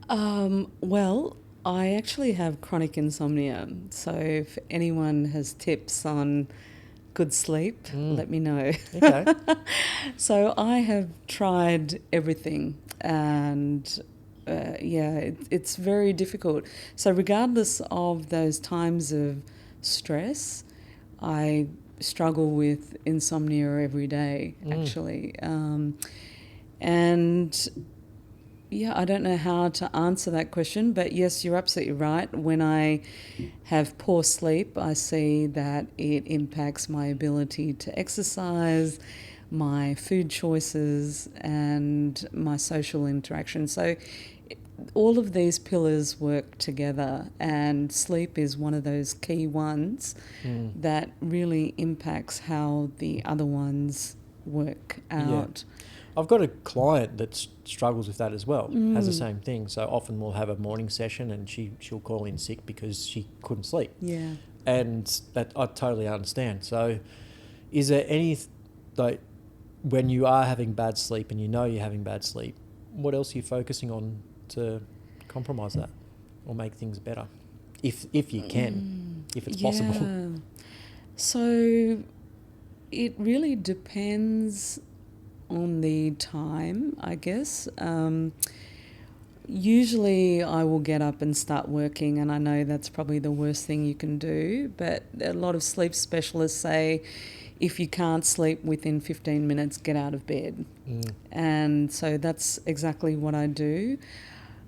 Well, I actually have chronic insomnia. So if anyone has tips on good sleep, let me know. Okay. So I have tried everything, and it's very difficult. So regardless of those times of stress, I struggle with insomnia every day, actually. And yeah, I don't know how to answer that question, but yes, you're absolutely right. When I have poor sleep, I see that it impacts my ability to exercise, my food choices, and my social interaction. So all of these pillars work together, and sleep is one of those key ones that really impacts how the other ones work out. Yeah. I've got a client that struggles with that as well, has the same thing. So often we'll have a morning session and she'll call in sick because she couldn't sleep. Yeah. And that I totally understand. So is there any, like, when you are having bad sleep and you know you're having bad sleep, what else are you focusing on to compromise that or make things better? If you can, if it's possible. So it really depends on the time, I guess. Usually I will get up and start working, and I know that's probably the worst thing you can do, but a lot of sleep specialists say if you can't sleep within 15 minutes, get out of bed. And so that's exactly what I do.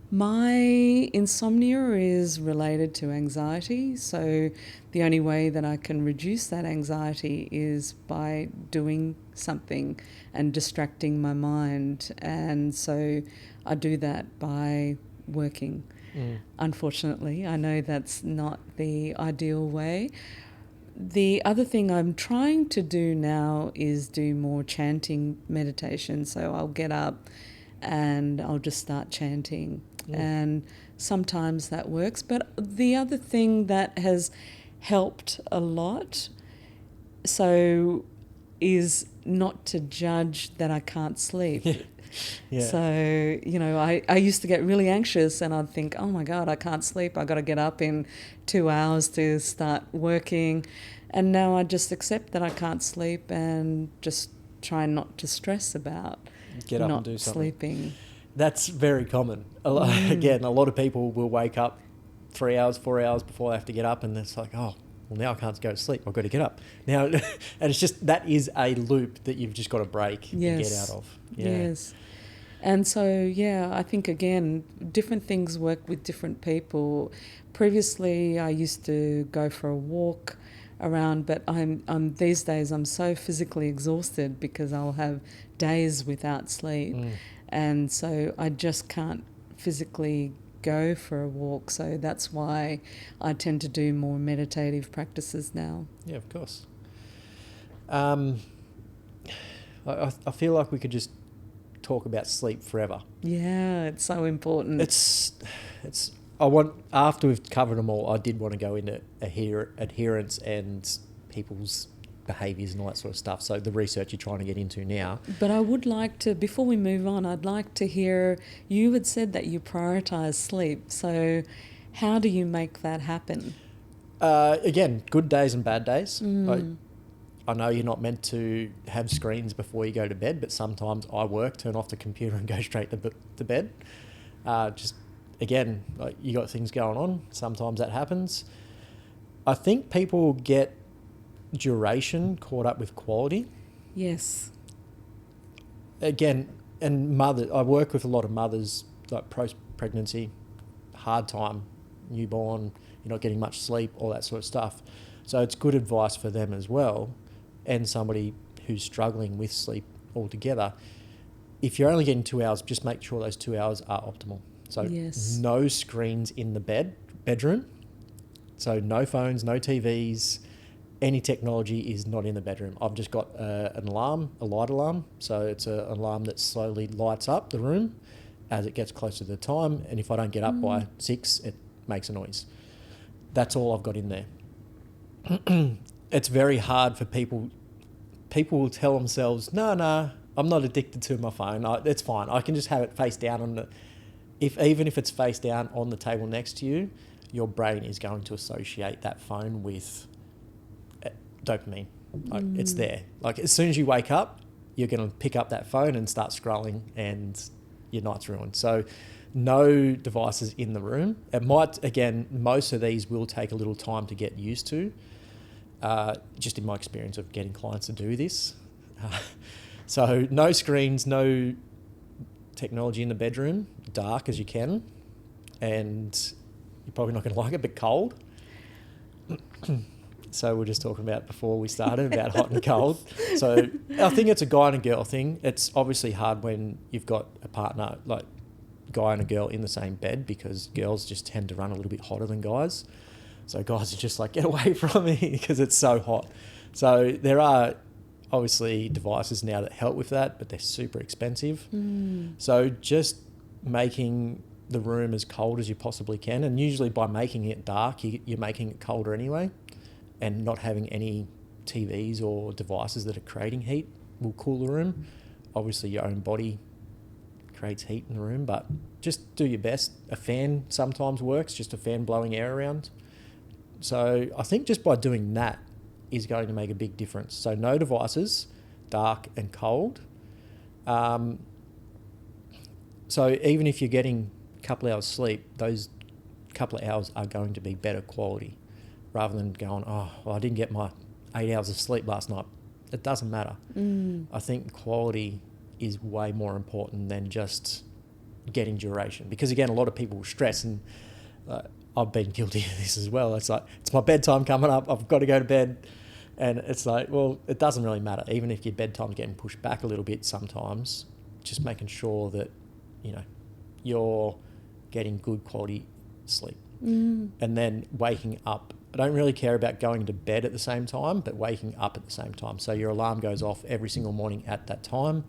My insomnia is related to anxiety, so the only way that I can reduce that anxiety is by doing something and distracting my mind, and so I do that by working. Unfortunately, I know that's not the ideal way. The other thing I'm trying to do now is do more chanting meditation, so I'll get up and I'll just start chanting. And sometimes that works. But the other thing that has helped a lot, so, is not to judge that I can't sleep. Yeah. So, you know, I used to get really anxious and I'd think, oh my God, I can't sleep. I've got to get up in 2 hours to start working. And now I just accept that I can't sleep and just try not to stress about Get up not and do something. sleeping. That's very common. Again, a lot of people will wake up 3 hours, 4 hours before they have to get up, and it's like, oh, well, now I can't go to sleep. I've got to get up. Now, and it's just, that is a loop that you've just got to break and get out of. Yeah. Yes. And so, yeah, I think, again, different things work with different people. Previously, I used to go for a walk around, but these days I'm so physically exhausted because I'll have days without sleep. And so I just can't physically go for a walk. So that's why I tend to do more meditative practices now. Yeah, of course. I feel like we could just talk about sleep forever. Yeah, it's so important. After we've covered them all, I did want to go into adherence and people's behaviours and all that sort of stuff. So the research you're trying to get into now. But I would like to, before we move on, I'd like to hear, you had said that you prioritise sleep. So how do you make that happen? Again, good days and bad days. I know you're not meant to have screens before you go to bed, but sometimes I work, turn off the computer and go straight to bed. Again, like, you got things going on. Sometimes that happens. I think people get duration caught up with quality. Yes. Again, and I work with a lot of mothers, like post-pregnancy, hard time, newborn, you're not getting much sleep, all that sort of stuff. So it's good advice for them as well, and somebody who's struggling with sleep altogether. If you're only getting 2 hours, just make sure those 2 hours are optimal. So no screens in the bedroom. So no phones, no TVs, any technology is not in the bedroom. I've just got an alarm, a light alarm. So it's an alarm that slowly lights up the room as it gets closer to the time. And if I don't get up by 6, it makes a noise. That's all I've got in there. It's very hard for people. People will tell themselves, no, I'm not addicted to my phone. It's fine. I can just have it face down even if it's face down on the table next to you, your brain is going to associate that phone with dopamine. It's there. Like, as soon as you wake up, you're going to pick up that phone and start scrolling, and your night's ruined. So no devices in the room. It might, again, most of these will take a little time to get used to, just in my experience of getting clients to do this. So no screens, no technology in the bedroom, dark as you can, and you're probably not going to like it, but cold. So we were just talking about before we started about hot and cold. So I think it's a guy and a girl thing. It's obviously hard when you've got a partner, like guy and a girl in the same bed, because girls just tend to run a little bit hotter than guys. So guys are just like, get away from me because it's so hot. So there are obviously devices now that help with that, but they're super expensive. So just making the room as cold as you possibly can, and usually by making it dark, you're making it colder anyway, and not having any TVs or devices that are creating heat will cool the room. Obviously your own body creates heat in the room, but just do your best. A fan sometimes works, just a fan blowing air around. So I think just by doing that is going to make a big difference. So no devices, dark and cold. So even if you're getting a couple of hours sleep, those couple of hours are going to be better quality, rather than going, oh, well, I didn't get my 8 hours of sleep last night. It doesn't matter. I think quality is way more important than just getting duration. Because again, a lot of people stress, and I've been guilty of this as well. It's like, it's my bedtime coming up, I've got to go to bed. And it's like, well, it doesn't really matter. Even if your bedtime's getting pushed back a little bit sometimes, just making sure that, you know, you're getting good quality sleep. And then waking up. I don't really care about going to bed at the same time, but waking up at the same time. So your alarm goes off every single morning at that time.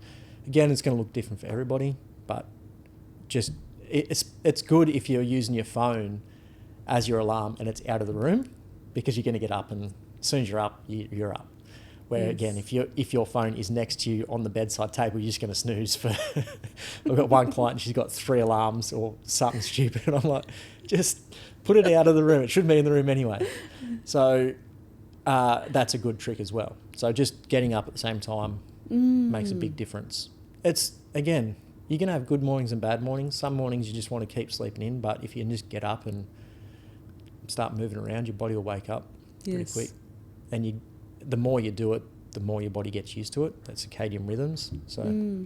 Again, it's going to look different for everybody, but just it's good if you're using your phone as your alarm and it's out of the room, because you're going to get up, and as soon as you're up, you're up. Where again, if your phone is next to you on the bedside table, you're just going to snooze for... I've got one client and she's got 3 alarms or something stupid, and I'm like, just put it out of the room. It shouldn't be in the room anyway. So that's a good trick as well. So just getting up at the same time makes a big difference. It's, again, you're going to have good mornings and bad mornings. Some mornings you just want to keep sleeping in, but if you can just get up and start moving around, your body will wake up pretty quick. And the more you do it, the more your body gets used to it. That's circadian rhythms. So,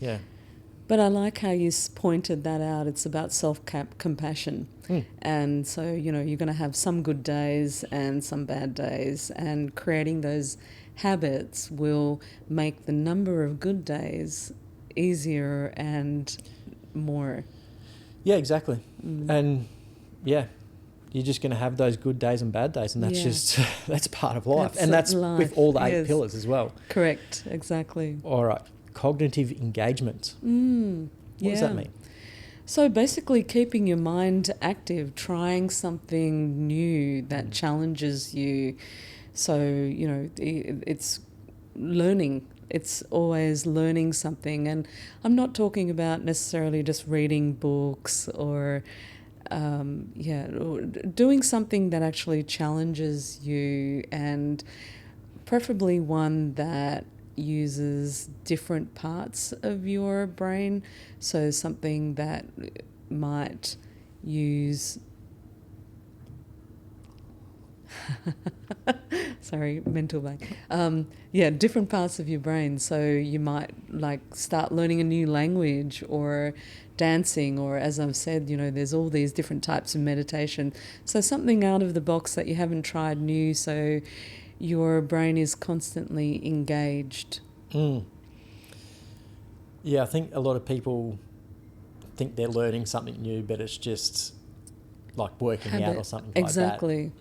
yeah. But I like how you pointed that out. It's about self-compassion. And so, you know, you're going to have some good days and some bad days, and creating those habits will make the number of good days easier and more. Yeah, exactly. And, yeah, you're just going to have those good days and bad days, and that's just, that's part of life. That's life. With all the 8 pillars as well. Correct, exactly. All right. Cognitive engagement. What does that mean? So basically keeping your mind active, trying something new that challenges you. So, you know, it's learning. It's always learning something. And I'm not talking about necessarily just reading books or, doing something that actually challenges you, and preferably one that uses different parts of your brain. So something that might use sorry, mental blank. Different parts of your brain. So you might like start learning a new language or dancing, or as I've said, you know, there's all these different types of meditation. So something out of the box that you haven't tried new, so your brain is constantly engaged. Yeah, I think a lot of people think they're learning something new, but it's just like working out or something like that. Exactly.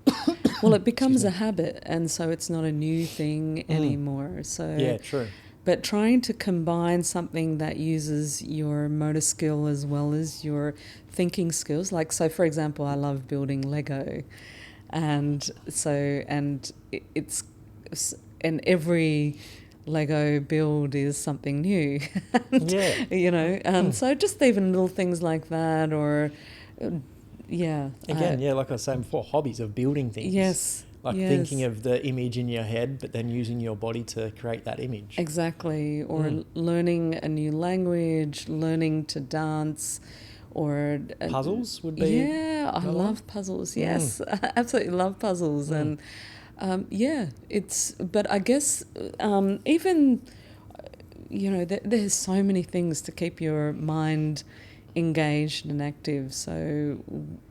Well, it becomes a habit, and so it's not a new thing anymore. So yeah, true. But trying to combine something that uses your motor skill as well as your thinking skills. Like, so for example, I love building Lego, and every Lego build is something new. You know, so just even little things like that, or Again, like I was saying before, hobbies of building things. Yes. Like thinking of the image in your head, but then using your body to create that image. Exactly. Or learning a new language, learning to dance, or... puzzles would be... Yeah, I love puzzles. Yes, I absolutely love puzzles. And but I guess even, you know, there's so many things to keep your mind engaged and active. So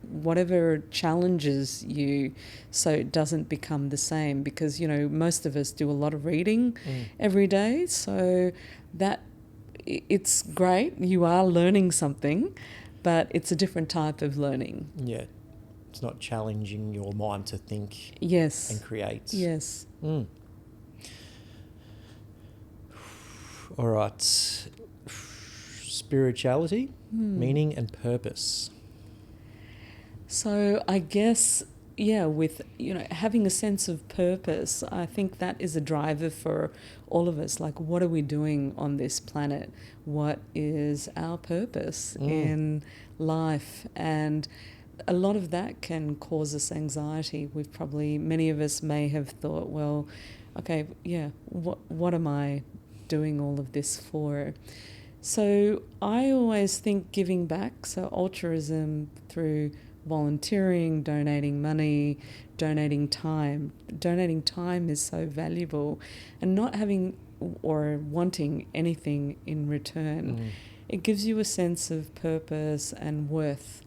whatever challenges you, so it doesn't become the same, because, you know, most of us do a lot of reading every day. So that it's great. You are learning something, but it's a different type of learning. Yeah. It's not challenging your mind to think and create. Yes. All right. Spirituality, meaning and purpose. So I guess, with, you know, having a sense of purpose, I think that is a driver for all of us. Like, what are we doing on this planet? What is our purpose in life? And a lot of that can cause us anxiety. Many of us may have thought, well, okay, what am I doing all of this for? So I always think giving back, so altruism through volunteering, donating money, donating time. Donating time is so valuable, and not having or wanting anything in return it gives you a sense of purpose and worth,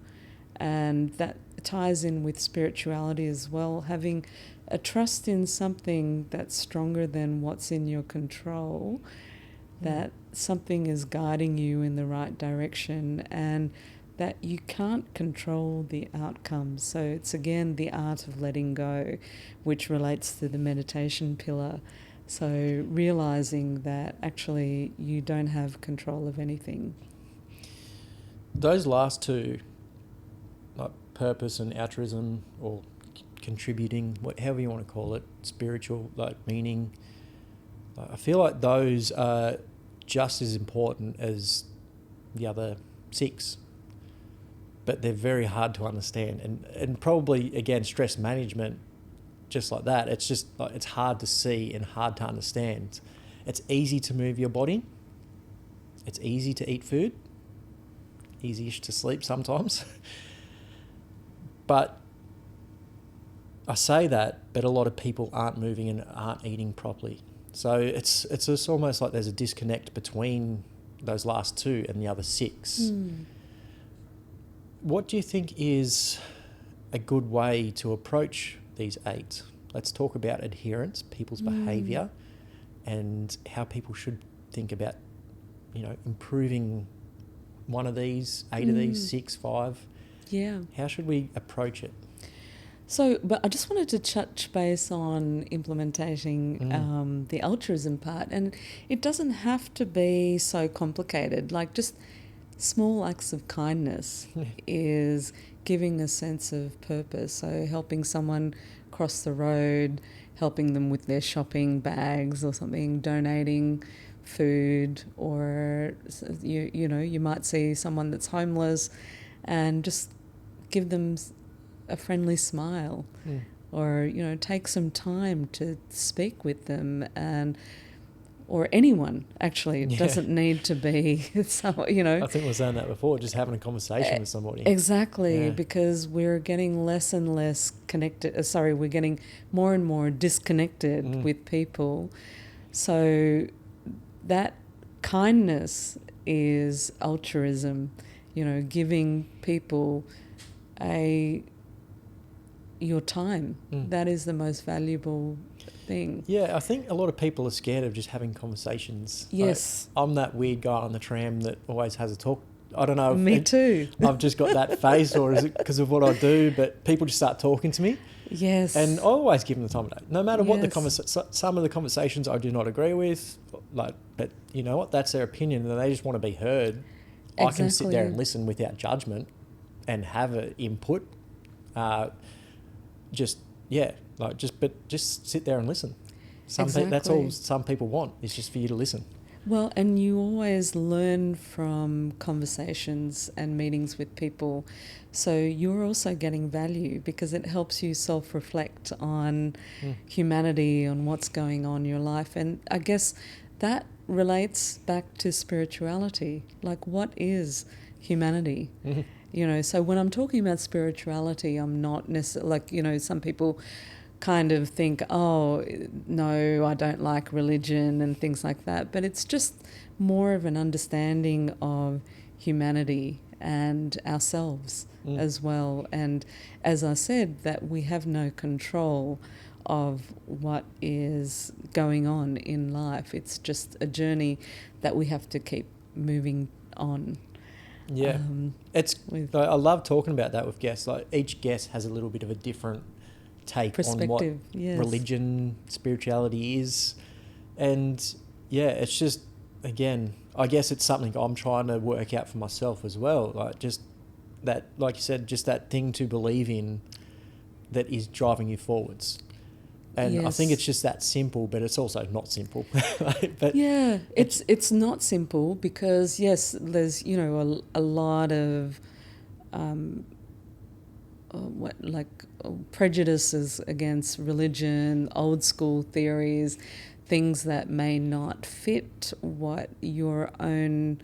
and that ties in with spirituality as well, having a trust in something that's stronger than what's in your control, that something is guiding you in the right direction, and that you can't control the outcomes. So it's again the art of letting go, which relates to the meditation pillar. So realizing that actually you don't have control of anything. Those last two, like purpose and altruism, or contributing, however you want to call it, spiritual, like meaning, I feel like those are just as important as the other 6, but they're very hard to understand, and probably again stress management, just like that, it's just like it's hard to see and hard to understand. It's easy to move your body, it's easy to eat food, easy-ish to sleep sometimes. But I say that, but a lot of people aren't moving and aren't eating properly. So it's just almost like there's a disconnect between those last 2 and the other 6. What do you think is a good way to approach these 8? Let's talk about adherence, people's behaviour, and how people should think about, improving one of these, 8 of these, 6, 5. Yeah. How should we approach it? So, but I just wanted to touch base on implementing the altruism part, and it doesn't have to be so complicated. Like just small acts of kindness is giving a sense of purpose. So helping someone cross the road, helping them with their shopping bags or something, donating food, or you might see someone that's homeless and just give them a friendly smile, or take some time to speak with them, or anyone actually. It doesn't need to be someone, I think we were saying that before, just having a conversation with somebody. Exactly, because we're getting less and less connected. We're getting more and more disconnected with people. So that kindness is altruism, giving people your time. That is the most valuable thing. Yeah, I think a lot of people are scared of just having conversations. Yes. I'm that weird guy on the tram that always has a talk. I don't know. Me too. I've just got that face, or is it because of what I do? But people just start talking to me. Yes. And I always give them the time of day. No matter what some of the conversations I do not agree with, but you know what? That's their opinion, and they just want to be heard. Exactly. I can sit there and listen without judgment and have an input. Just sit there and listen. That's all some people want, is just for you to listen. Well, and you always learn from conversations and meetings with people. So you're also getting value because it helps you self-reflect on humanity, on what's going on in your life. And I guess that relates back to spirituality. Like, what is humanity? So when I'm talking about spirituality, I'm not necessarily, some people kind of think, oh, no, I don't like religion and things like that. But it's just more of an understanding of humanity and ourselves as well. And as I said, that we have no control of what is going on in life. It's just a journey that we have to keep moving on. Yeah, I love talking about that with guests. Like each guest has a little bit of a different take on what religion, spirituality is, and it's just, again, I guess it's something I'm trying to work out for myself as well. Like just that, like you said, just that thing to believe in that is driving you forwards. And I think it's just that simple, but it's also not simple. But it's not simple because, yes, there's, a lot of prejudices against religion, old school theories, things that may not fit what your own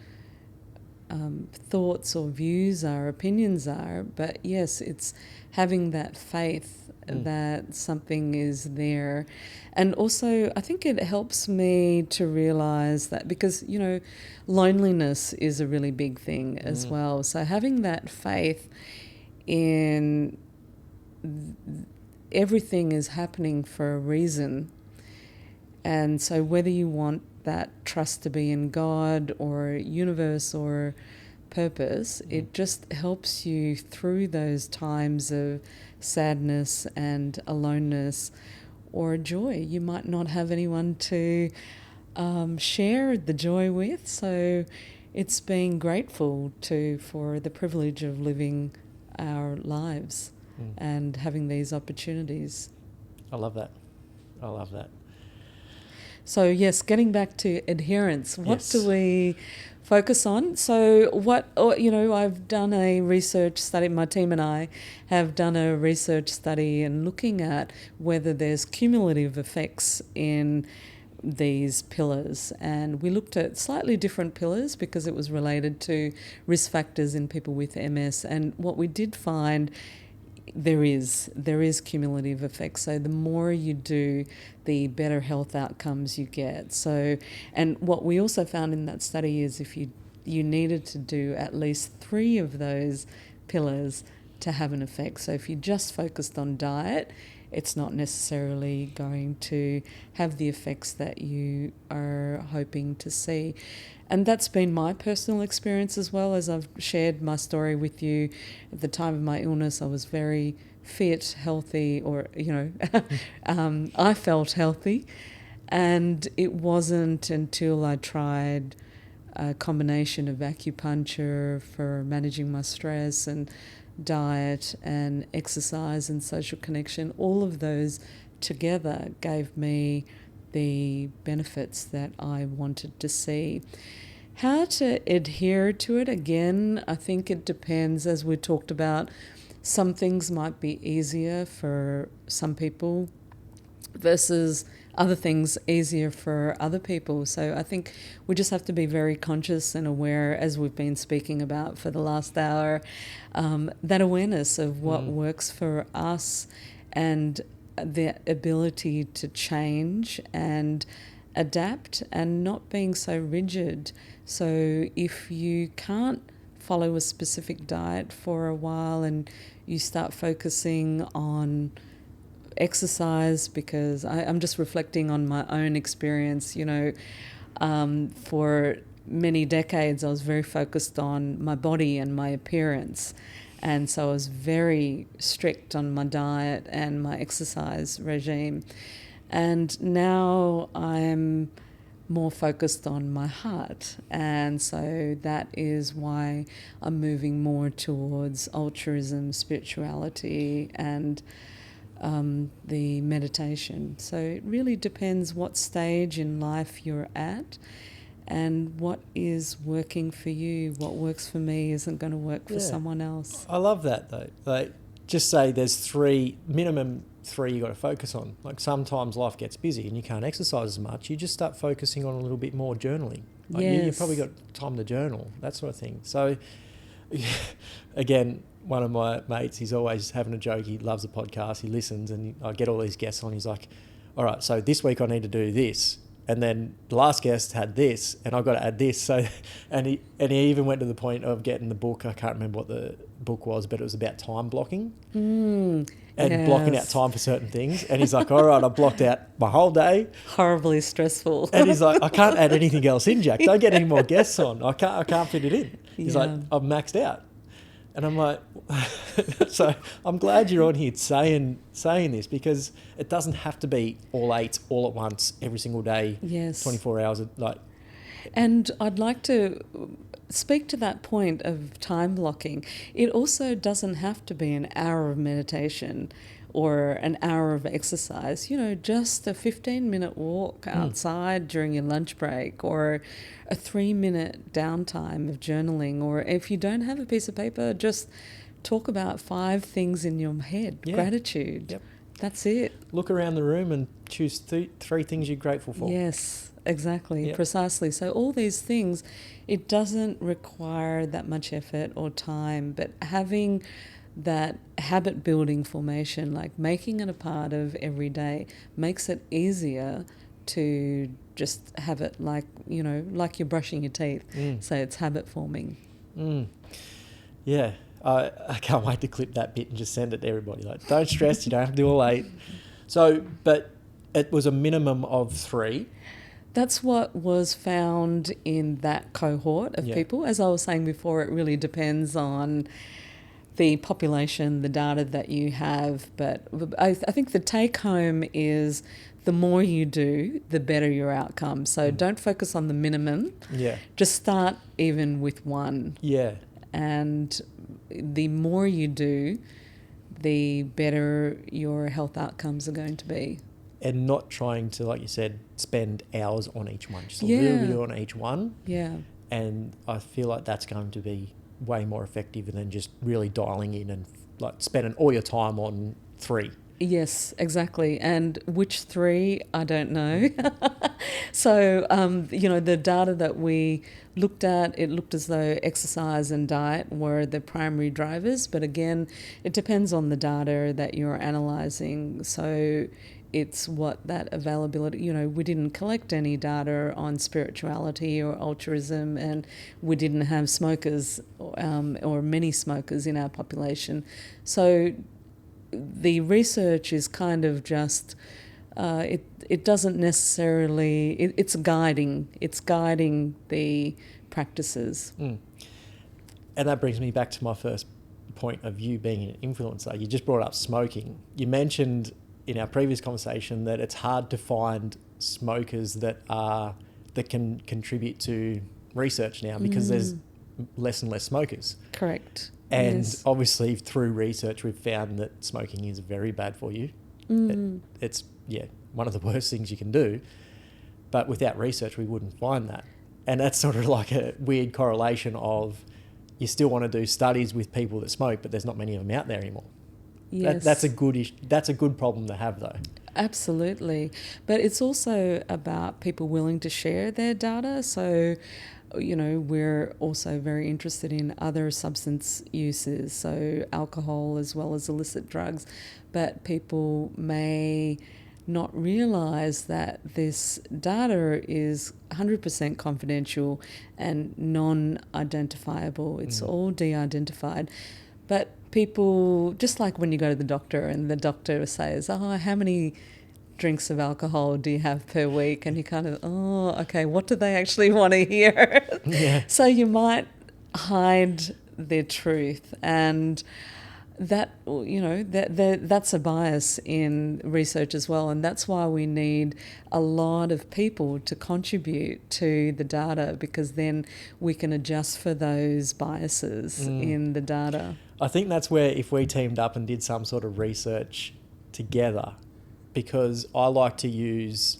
thoughts or views are, opinions are, but yes, it's having that faith that something is there. And also, I think it helps me to realise that, because, you know, loneliness is a really big thing as well. So having that faith in everything is happening for a reason. And so whether you want that trust to be in God or universe or purpose, it just helps you through those times of sadness and aloneness or joy. You might not have anyone to share the joy with, so it's being grateful for the privilege of living our lives and having these opportunities. I love that. I love that. So yes, getting back to adherence, what do we focus on? So I've done a research study, my team and I have done a research study and looking at whether there's cumulative effects in these pillars, and we looked at slightly different pillars because it was related to risk factors in people with MS, and what we did find, there is cumulative effects. So the more you do, the better health outcomes you get. So, and what we also found in that study is if you needed to do at least 3 of those pillars to have an effect. So if you just focused on diet, it's not necessarily going to have the effects that you are hoping to see. And that's been my personal experience as well. As I've shared my story with you, at the time of my illness, I was very fit, healthy, or, I felt healthy. And it wasn't until I tried a combination of acupuncture for managing my stress and diet and exercise and social connection, all of those together gave me the benefits that I wanted to see. How to adhere to it, again, I think it depends, as we talked about. Some things might be easier for some people versus other things easier for other people. So I think we just have to be very conscious and aware, as we've been speaking about for the last hour, that awareness of what works for us and the ability to change and adapt and not being so rigid. So if you can't follow a specific diet for a while and you start focusing on exercise, because I'm just reflecting on my own experience, for many decades I was very focused on my body and my appearance. And so I was very strict on my diet and my exercise regime. And now I'm more focused on my heart. And so that is why I'm moving more towards altruism, spirituality, and the meditation. So it really depends what stage in life you're at and what is working for you. What works for me isn't going to work for someone else. I love that though. Like, just say there's minimum three you got to focus on. Like, sometimes life gets busy and you can't exercise as much. You just start focusing on a little bit more journaling. Like, you've probably got time to journal, that sort of thing. So again, one of my mates, he's always having a joke. He loves the podcast. He listens, and I get all these guests on. He's like, all right, so this week I need to do this. And then the last guest had this, and I've got to add this. So, and he even went to the point of getting the book. I can't remember what the book was, but it was about time blocking and blocking out time for certain things. And he's like, all right, I blocked out my whole day. Horribly stressful. And he's like, I can't add anything else in, Jack. Don't get any more guests on. I can't fit it in. He's like, I've maxed out. And I'm like, so I'm glad you're on here saying this, because it doesn't have to be all 8 all at once every single day. Yes. 24 hours. And I'd like to speak to that point of time blocking. It also doesn't have to be an hour of meditation or an hour of exercise, just a 15-minute walk outside during your lunch break, or a 3-minute downtime of journaling. Or if you don't have a piece of paper, just talk about 5 things in your head. Gratitude. Yep. That's it. Look around the room and choose 3 things you're grateful for. Yes. Exactly, Yep. precisely. So all these things, it doesn't require that much effort or time, but having that habit building formation, like making it a part of every day, makes it easier to just have it like, like you're brushing your teeth. So it's habit forming. Yeah. I can't wait to clip that bit and just send it to everybody. Like, don't stress, you don't have to do all 8. So, but it was a minimum of 3. That's what was found in that cohort of people. As I was saying before, it really depends on the population, the data that you have. But I think the take home is the more you do, the better your outcome. So don't focus on the minimum. Yeah. Just start even with 1. Yeah. And the more you do, the better your health outcomes are going to be. And not trying to, like you said, spend hours on each one. Just a little bit on each one. Yeah. And I feel like that's going to be way more effective than just really dialing in and like spending all your time on 3. Yes, exactly. And which 3, I don't know. So, the data that we looked at, it looked as though exercise and diet were the primary drivers. But again, it depends on the data that you're analysing. So it's what that availability, we didn't collect any data on spirituality or altruism, and we didn't have smokers or many smokers in our population. So the research is kind of just, it doesn't necessarily, it's guiding the practices. And that brings me back to my first point of you being an influencer. You just brought up smoking. You mentioned in our previous conversation that it's hard to find smokers that can contribute to research now because there's less and less smokers. Correct. And yes. Obviously through research we've found that smoking is very bad for you. It's one of the worst things you can do. But without research we wouldn't find that. And that's sort of like a weird correlation of you still want to do studies with people that smoke, but there's not many of them out there anymore. Yes. That's a good problem to have, though. Absolutely. But it's also about people willing to share their data. So, we're also very interested in other substance uses, so alcohol as well as illicit drugs. But people may not realise that this data is 100% confidential and non-identifiable. It's all de-identified. But people, just like when you go to the doctor and the doctor says, how many drinks of alcohol do you have per week? And you kind of, okay, what do they actually want to hear? Yeah. So you might hide their truth, and that, that's a bias in research as well, and that's why we need a lot of people to contribute to the data, because then we can adjust for those biases in the data. I think that's where if we teamed up and did some sort of research together, because I like to use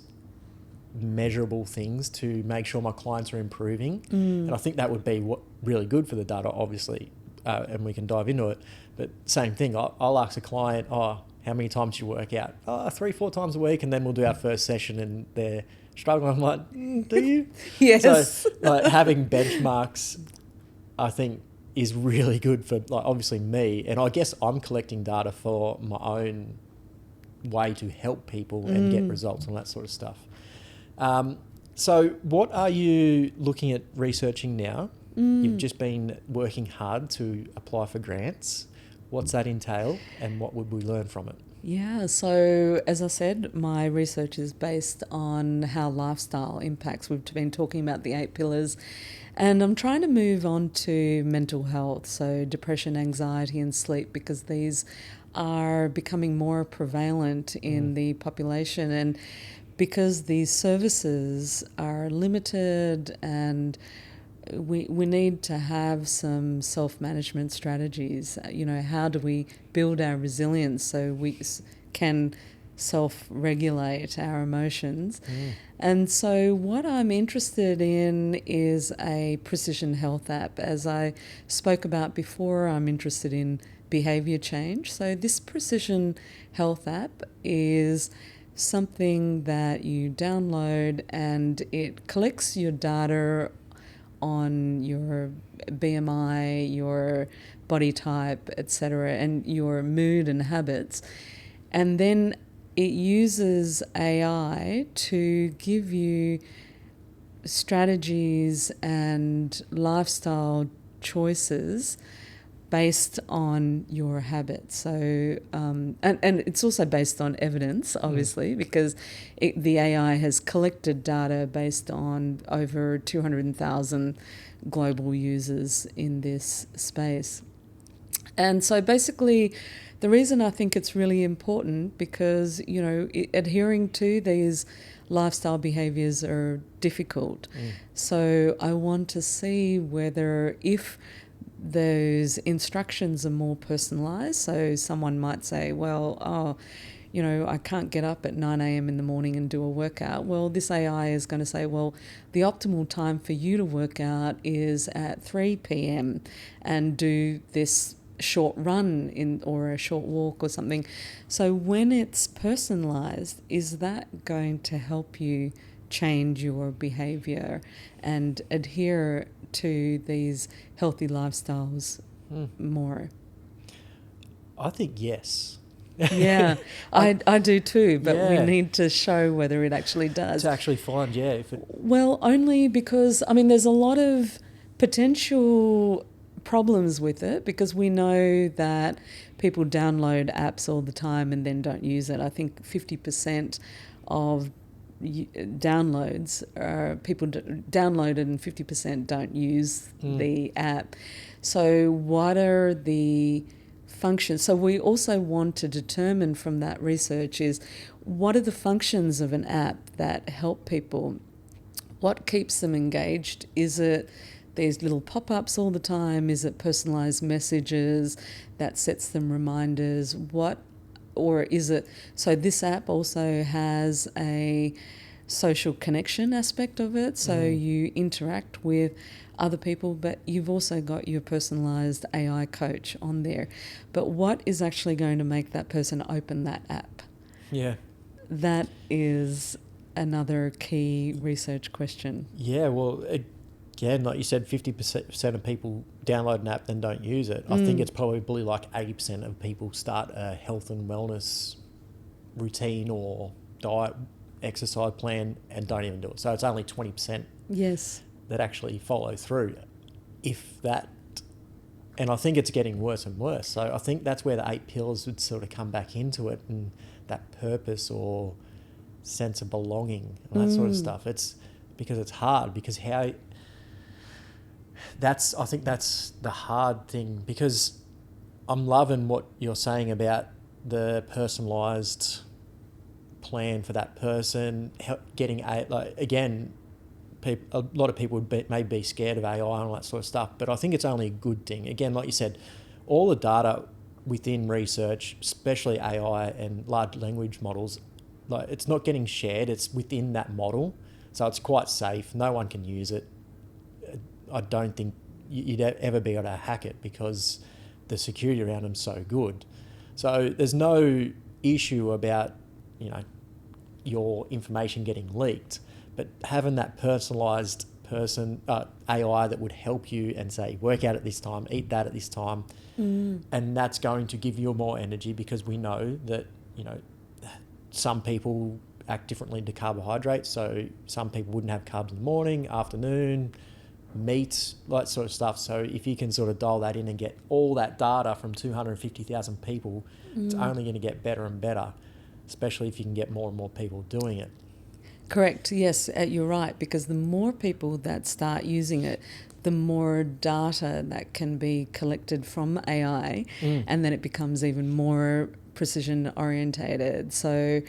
measurable things to make sure my clients are improving. And I think that would be really good for the data, obviously, and we can dive into it. But same thing, I'll ask a client, how many times do you work out? 3-4 times a week, and then we'll do our first session and they're struggling. I'm like, do you? Yes. So having benchmarks, I think, is really good for, obviously me, and I guess I'm collecting data for my own way to help people and get results and that sort of stuff. So what are you looking at researching now? You've just been working hard to apply for grants. What's that entail, and what would we learn from it? Yeah, so as I said, my research is based on how lifestyle impacts. We've been talking about the 8 pillars, and I'm trying to move on to mental health, so depression, anxiety and sleep, because these are becoming more prevalent in the population, and because these services are limited, and we need to have some self-management strategies. How do we build our resilience so we can self-regulate our emotions? And so what I'm interested in is a precision health app. As I spoke about before, I'm interested in behaviour change. So this precision health app is something that you download, and it collects your data on your BMI, your body type, etc., and your mood and habits. And then it uses AI to give you strategies and lifestyle choices based on your habits. So, and it's also based on evidence, obviously, because the AI has collected data based on over 200,000 global users in this space. And so basically, the reason I think it's really important, because, you know, adhering to these lifestyle behaviours are difficult. So I want to see whether, if those instructions are more personalised, so someone might say, well, you know, I can't get up at 9 a.m. in the morning and do a workout. Well, this AI is going to say, well, the optimal time for you to work out is at 3 p.m. and do this short run or a short walk or something. So when it's personalised, is that going to help you change your behaviour and adhere to these healthy lifestyles more? I think yes. Yeah, I do too, but we need to show whether it actually does. To actually find, Well, only because, I mean, there's a lot of potential problems with it, because we know that people download apps all the time and then don't use it. I think 50% of downloads are people download it and 50% don't use the app. So what are the functions? So we also want to determine from that research is, what are the functions of an app that help people? What keeps them engaged? Is it these little pop-ups all the time? Is it personalised messages that sets them reminders? Or is it, so this app also has a social connection aspect of it, so you interact with other people, but you've also got your personalised AI coach on there. But what is actually going to make that person open that app? Yeah. That is another key research question. Yeah, well, again, like you said, 50% of people download an app then don't use it. I think it's probably like 80% of people start a health and wellness routine or diet, exercise plan and don't even do it. So it's only 20% that actually follow through, if that. And I think it's getting worse and worse. So I think that's where the 8 pillars would sort of come back into it, and that purpose or sense of belonging and that sort of stuff. It's because it's hard, because I think that's the hard thing, because I'm loving what you're saying about the personalised plan for that person, getting a lot of people may be scared of AI and all that sort of stuff, but I think it's only a good thing. Again, like you said, all the data within research, especially AI and large language models, like, it's not getting shared, it's within that model, so it's quite safe. No one can use it. I don't think you'd ever be able to hack it, because the security around them's so good. So there's no issue about, you know, your information getting leaked, but having that personalised AI that would help you and say, work out at this time, eat that at this time, and that's going to give you more energy, because we know that, you know, some people act differently to carbohydrates, so some people wouldn't have carbs in the morning, afternoon, meat, that sort of stuff. So if you can sort of dial that in and get all that data from 250,000 people, it's only going to get better and better, especially if you can get more and more people doing it. Correct, yes, you're right, because the more people that start using it, the more data that can be collected from AI, and then it becomes even more precision orientated. So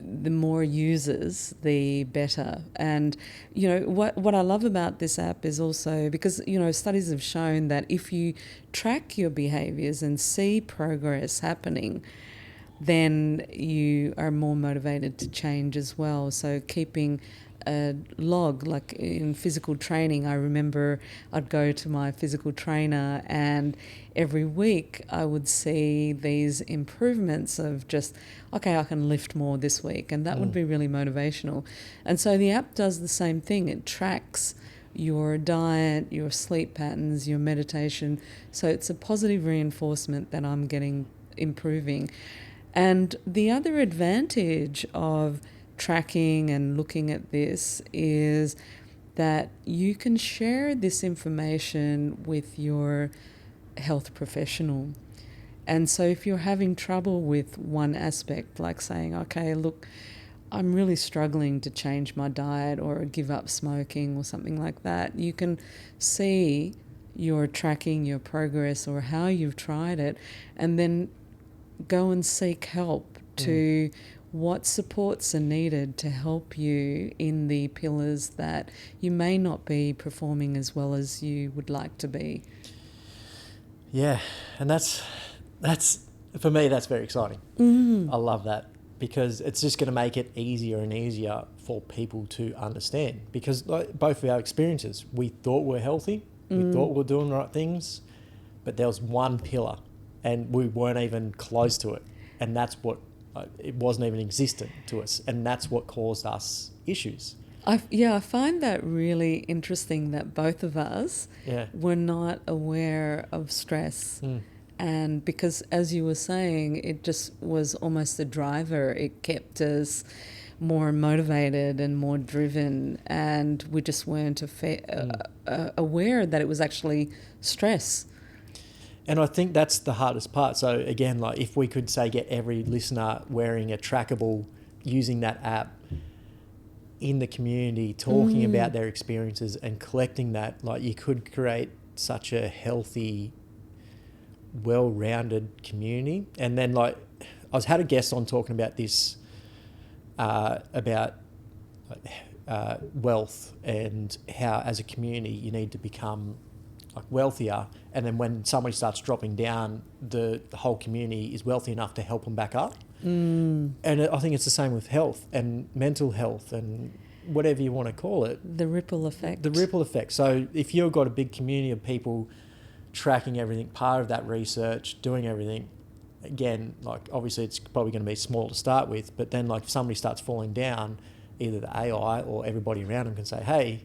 the more users, the better. And, you know, what I love about this app is also, because, you know, studies have shown that if you track your behaviours and see progress happening, then you are more motivated to change as well. So keeping a log. Like in physical training, I remember I'd go to my physical trainer, and every week I would see these improvements of just, okay, I can lift more this week, and that would be really motivational. And so the app does the same thing. It tracks your diet, your sleep patterns, your meditation. So it's a positive reinforcement that I'm getting improving. And the other advantage of tracking and looking at this is that you can share this information with your health professional. And so if you're having trouble with one aspect, like saying, okay, look, I'm really struggling to change my diet or give up smoking or something like that, you can see your tracking, your progress, or how you've tried it, and then go and seek help to what supports are needed to help you in the pillars that you may not be performing as well as you would like to be. Yeah, and that's for me, that's very exciting. I love that, because it's just going to make it easier and easier for people to understand. Because like both of our experiences, we thought we're healthy, we thought we're doing the right things, but there was one pillar and we weren't even close to it. And that's what, it wasn't even existent to us. And that's what caused us issues. I find that really interesting that both of us were not aware of stress. And because, as you were saying, it just was almost a driver. It kept us more motivated and more driven, and we just weren't aware that it was actually stress. And I think that's the hardest part. So again, like if we could say get every listener wearing a trackable, using that app in the community, talking about their experiences and collecting that, like you could create such a healthy, well-rounded community. And then like I had a guest on talking about this, about wealth and how as a community you need to become like wealthier, and then when somebody starts dropping down, the whole community is wealthy enough to help them back up. And I think it's the same with health and mental health and whatever you want to call it. The ripple effect. The ripple effect. So if you've got a big community of people tracking everything, part of that research, doing everything, again, like obviously it's probably going to be small to start with, but then like if somebody starts falling down, either the AI or everybody around them can say, hey,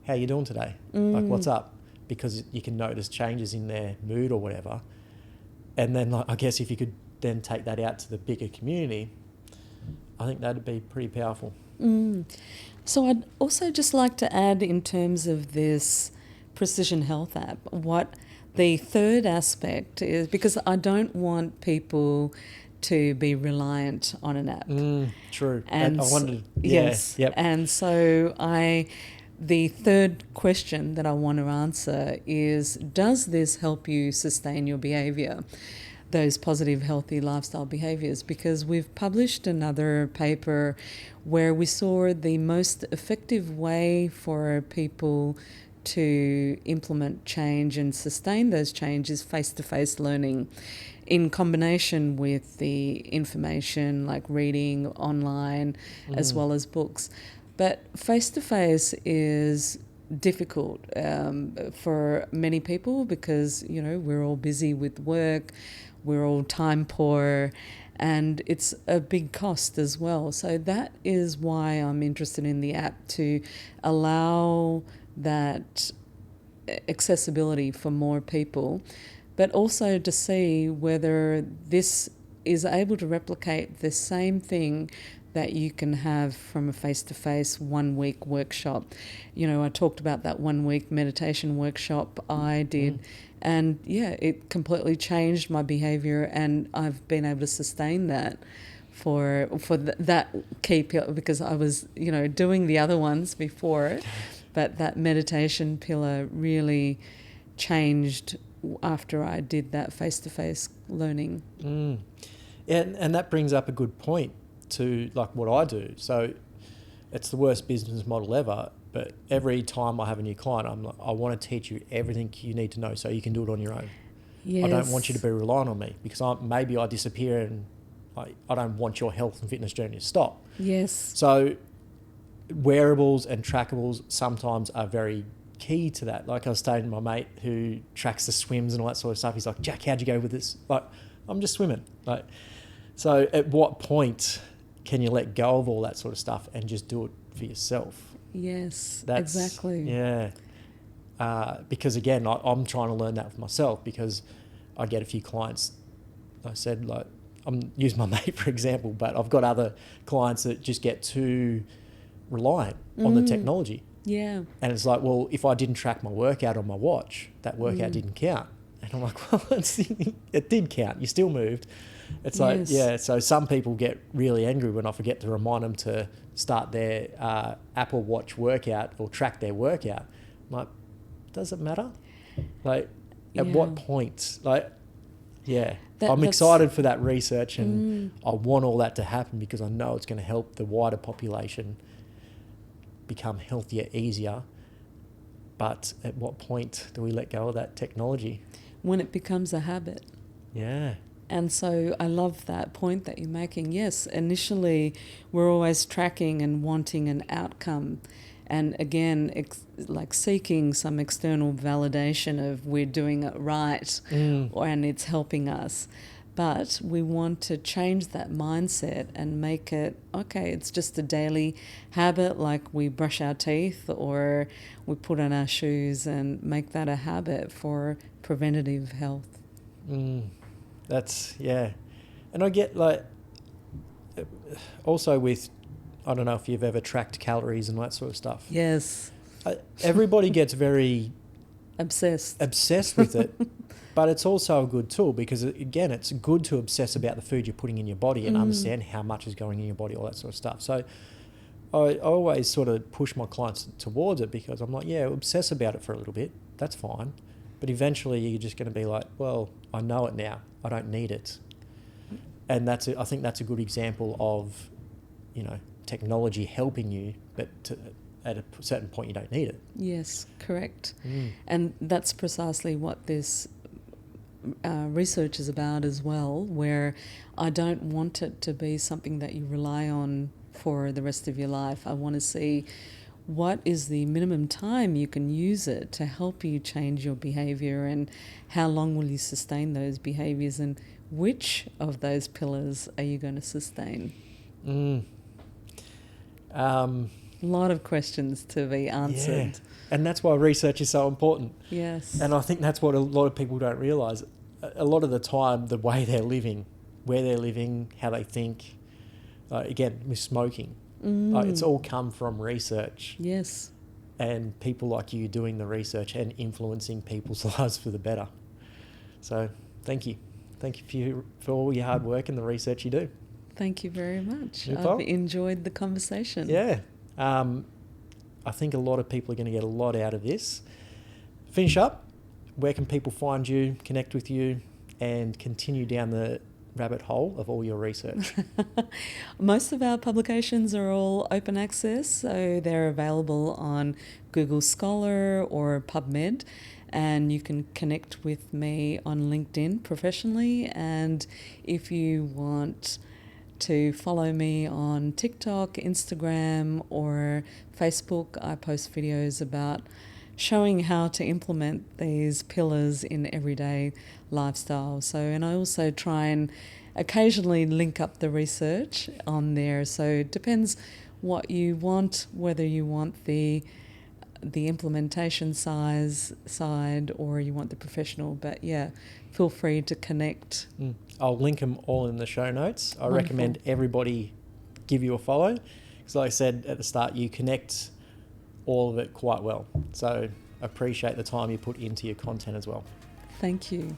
how you doing today? Like, what's up? Because you can notice changes in their mood or whatever. And then like, I guess if you could then take that out to the bigger community, I think that'd be pretty powerful. So I'd also just like to add, in terms of this precision health app, what the third aspect is, because I don't want people to be reliant on an app. True. And I wanted to, yes. Yep. And so the third question that I want to answer is, does this help you sustain your behaviour, those positive, healthy lifestyle behaviours? Because we've published another paper where we saw the most effective way for people to implement change and sustain those changes face-to-face learning, in combination with the information like reading online as well as books. But face-to-face is difficult for many people because, you know, we're all busy with work, we're all time poor, and it's a big cost as well. So that is why I'm interested in the app, to allow that accessibility for more people, but also to see whether this is able to replicate the same thing that you can have from a face-to-face 1 week workshop. You know, I talked about that 1 week meditation workshop I did, and it completely changed my behaviour, and I've been able to sustain that for that key pillar, because I was, you know, doing the other ones before, but that meditation pillar really changed after I did that face-to-face learning. And that brings up a good point to like what I do. So it's the worst business model ever, but every time I have a new client, I'm like, I want to teach you everything you need to know so you can do it on your own. Yes. I don't want you to be reliant on me, because maybe I disappear and I don't want your health and fitness journey to stop. Yes. So wearables and trackables sometimes are very key to that. Like I was saying to my mate who tracks the swims and all that sort of stuff, he's like, Jack, how'd you go with this? Like, I'm just swimming. Like, so at what point can you let go of all that sort of stuff and just do it for yourself? Yes, That's, exactly. Yeah. Because again, I'm trying to learn that for myself, because I get a few clients, like I said, like, I'm using my mate for example, but I've got other clients that just get too reliant on the technology. Yeah. And it's like, well, if I didn't track my workout on my watch, that workout didn't count. And I'm like, well, it did count. You still moved. It's like, yeah. So some people get really angry when I forget to remind them to start their Apple Watch workout or track their workout. I'm like, does it matter? Like, at what point? Like, I'm excited for that research, and I want all that to happen because I know it's going to help the wider population become healthier, easier. But at what point do we let go of that technology? When it becomes a habit. Yeah. And so I love that point that you're making. Yes, initially we're always tracking and wanting an outcome. And again, like seeking some external validation of we're doing it right and it's helping us. But we want to change that mindset and make it, okay, it's just a daily habit, like we brush our teeth or we put on our shoes, and make that a habit for preventative health. That's, yeah. And I get like, also with, I don't know if you've ever tracked calories and that sort of stuff. Yes. Everybody gets very obsessed with it, but it's also a good tool because, again, it's good to obsess about the food you're putting in your body and understand how much is going in your body, all that sort of stuff. So I always sort of push my clients towards it because I'm like, yeah, obsess about it for a little bit. That's fine. But eventually you're just going to be like, well, I know it now. I don't need it. And I think that's a good example of, technology helping you, but at a certain point you don't need it. Yes, correct. And that's precisely what this research is about as well, where I don't want it to be something that you rely on for the rest of your life. I want to see what is the minimum time you can use it to help you change your behaviour, and how long will you sustain those behaviours, and which of those pillars are you going to sustain? A lot of questions to be answered. Yeah. And that's why research is so important. Yes. And I think that's what a lot of people don't realise. A lot of the time, the way they're living, where they're living, how they think, again, with smoking, it's all come from research. Yes. And people like you doing the research and influencing people's lives for the better. So thank you. Thank you for all your hard work and the research you do. Thank you very much. No I've problem. enjoyed the conversation. Yeah. I think a lot of people are going to get a lot out of this. Finish up. Where can people find you, connect with you, and continue down the rabbit hole of all your research? Most of our publications are all open access, so they're available on Google Scholar or PubMed, and you can connect with me on LinkedIn professionally. And if you want to follow me on TikTok, Instagram, or Facebook, I post videos about showing how to implement these pillars in everyday lifestyle. So, and I also try and occasionally link up the research on there. So it depends what you want, whether you want the implementation side or you want the professional. But yeah, feel free to connect. I'll link them all in the show notes. I Wonderful. recommend everybody give you a follow because, like I said at the start, you connect all of it quite well. So appreciate the time you put into your content as well. Thank you.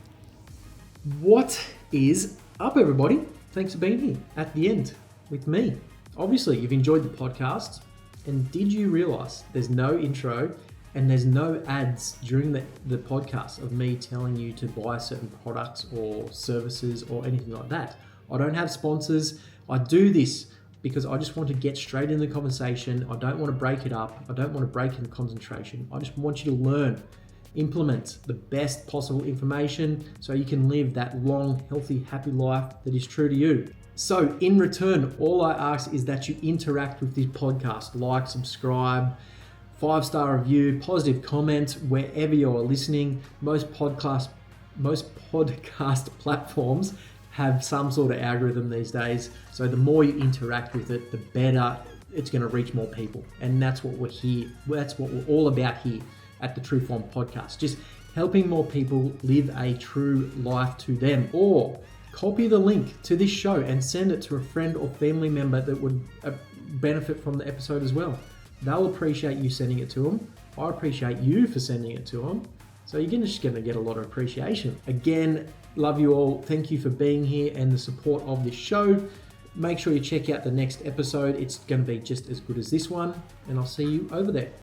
What is up, everybody? Thanks for being here at the end with me. Obviously, you've enjoyed the podcast. And did you realise there's no intro and there's no ads during the podcast of me telling you to buy certain products or services or anything like that? I don't have sponsors. I do this because I just want to get straight in the conversation. I don't want to break it up. I don't want to break in concentration. I just want you to learn, implement the best possible information so you can live that long, healthy, happy life that is true to you. So in return, all I ask is that you interact with this podcast, like, subscribe, 5-star review, positive comments wherever you're listening. Most podcast platforms have some sort of algorithm these days. So the more you interact with it, the better it's going to reach more people. And that's what we're here. That's what we're all about here at the True Form podcast. Just helping more people live a true life to them. Or copy the link to this show and send it to a friend or family member that would benefit from the episode as well. They'll appreciate you sending it to them. I appreciate you for sending it to them. So you're just going to get a lot of appreciation. Again, love you all. Thank you for being here and the support of this show. Make sure you check out the next episode. It's going to be just as good as this one. And I'll see you over there.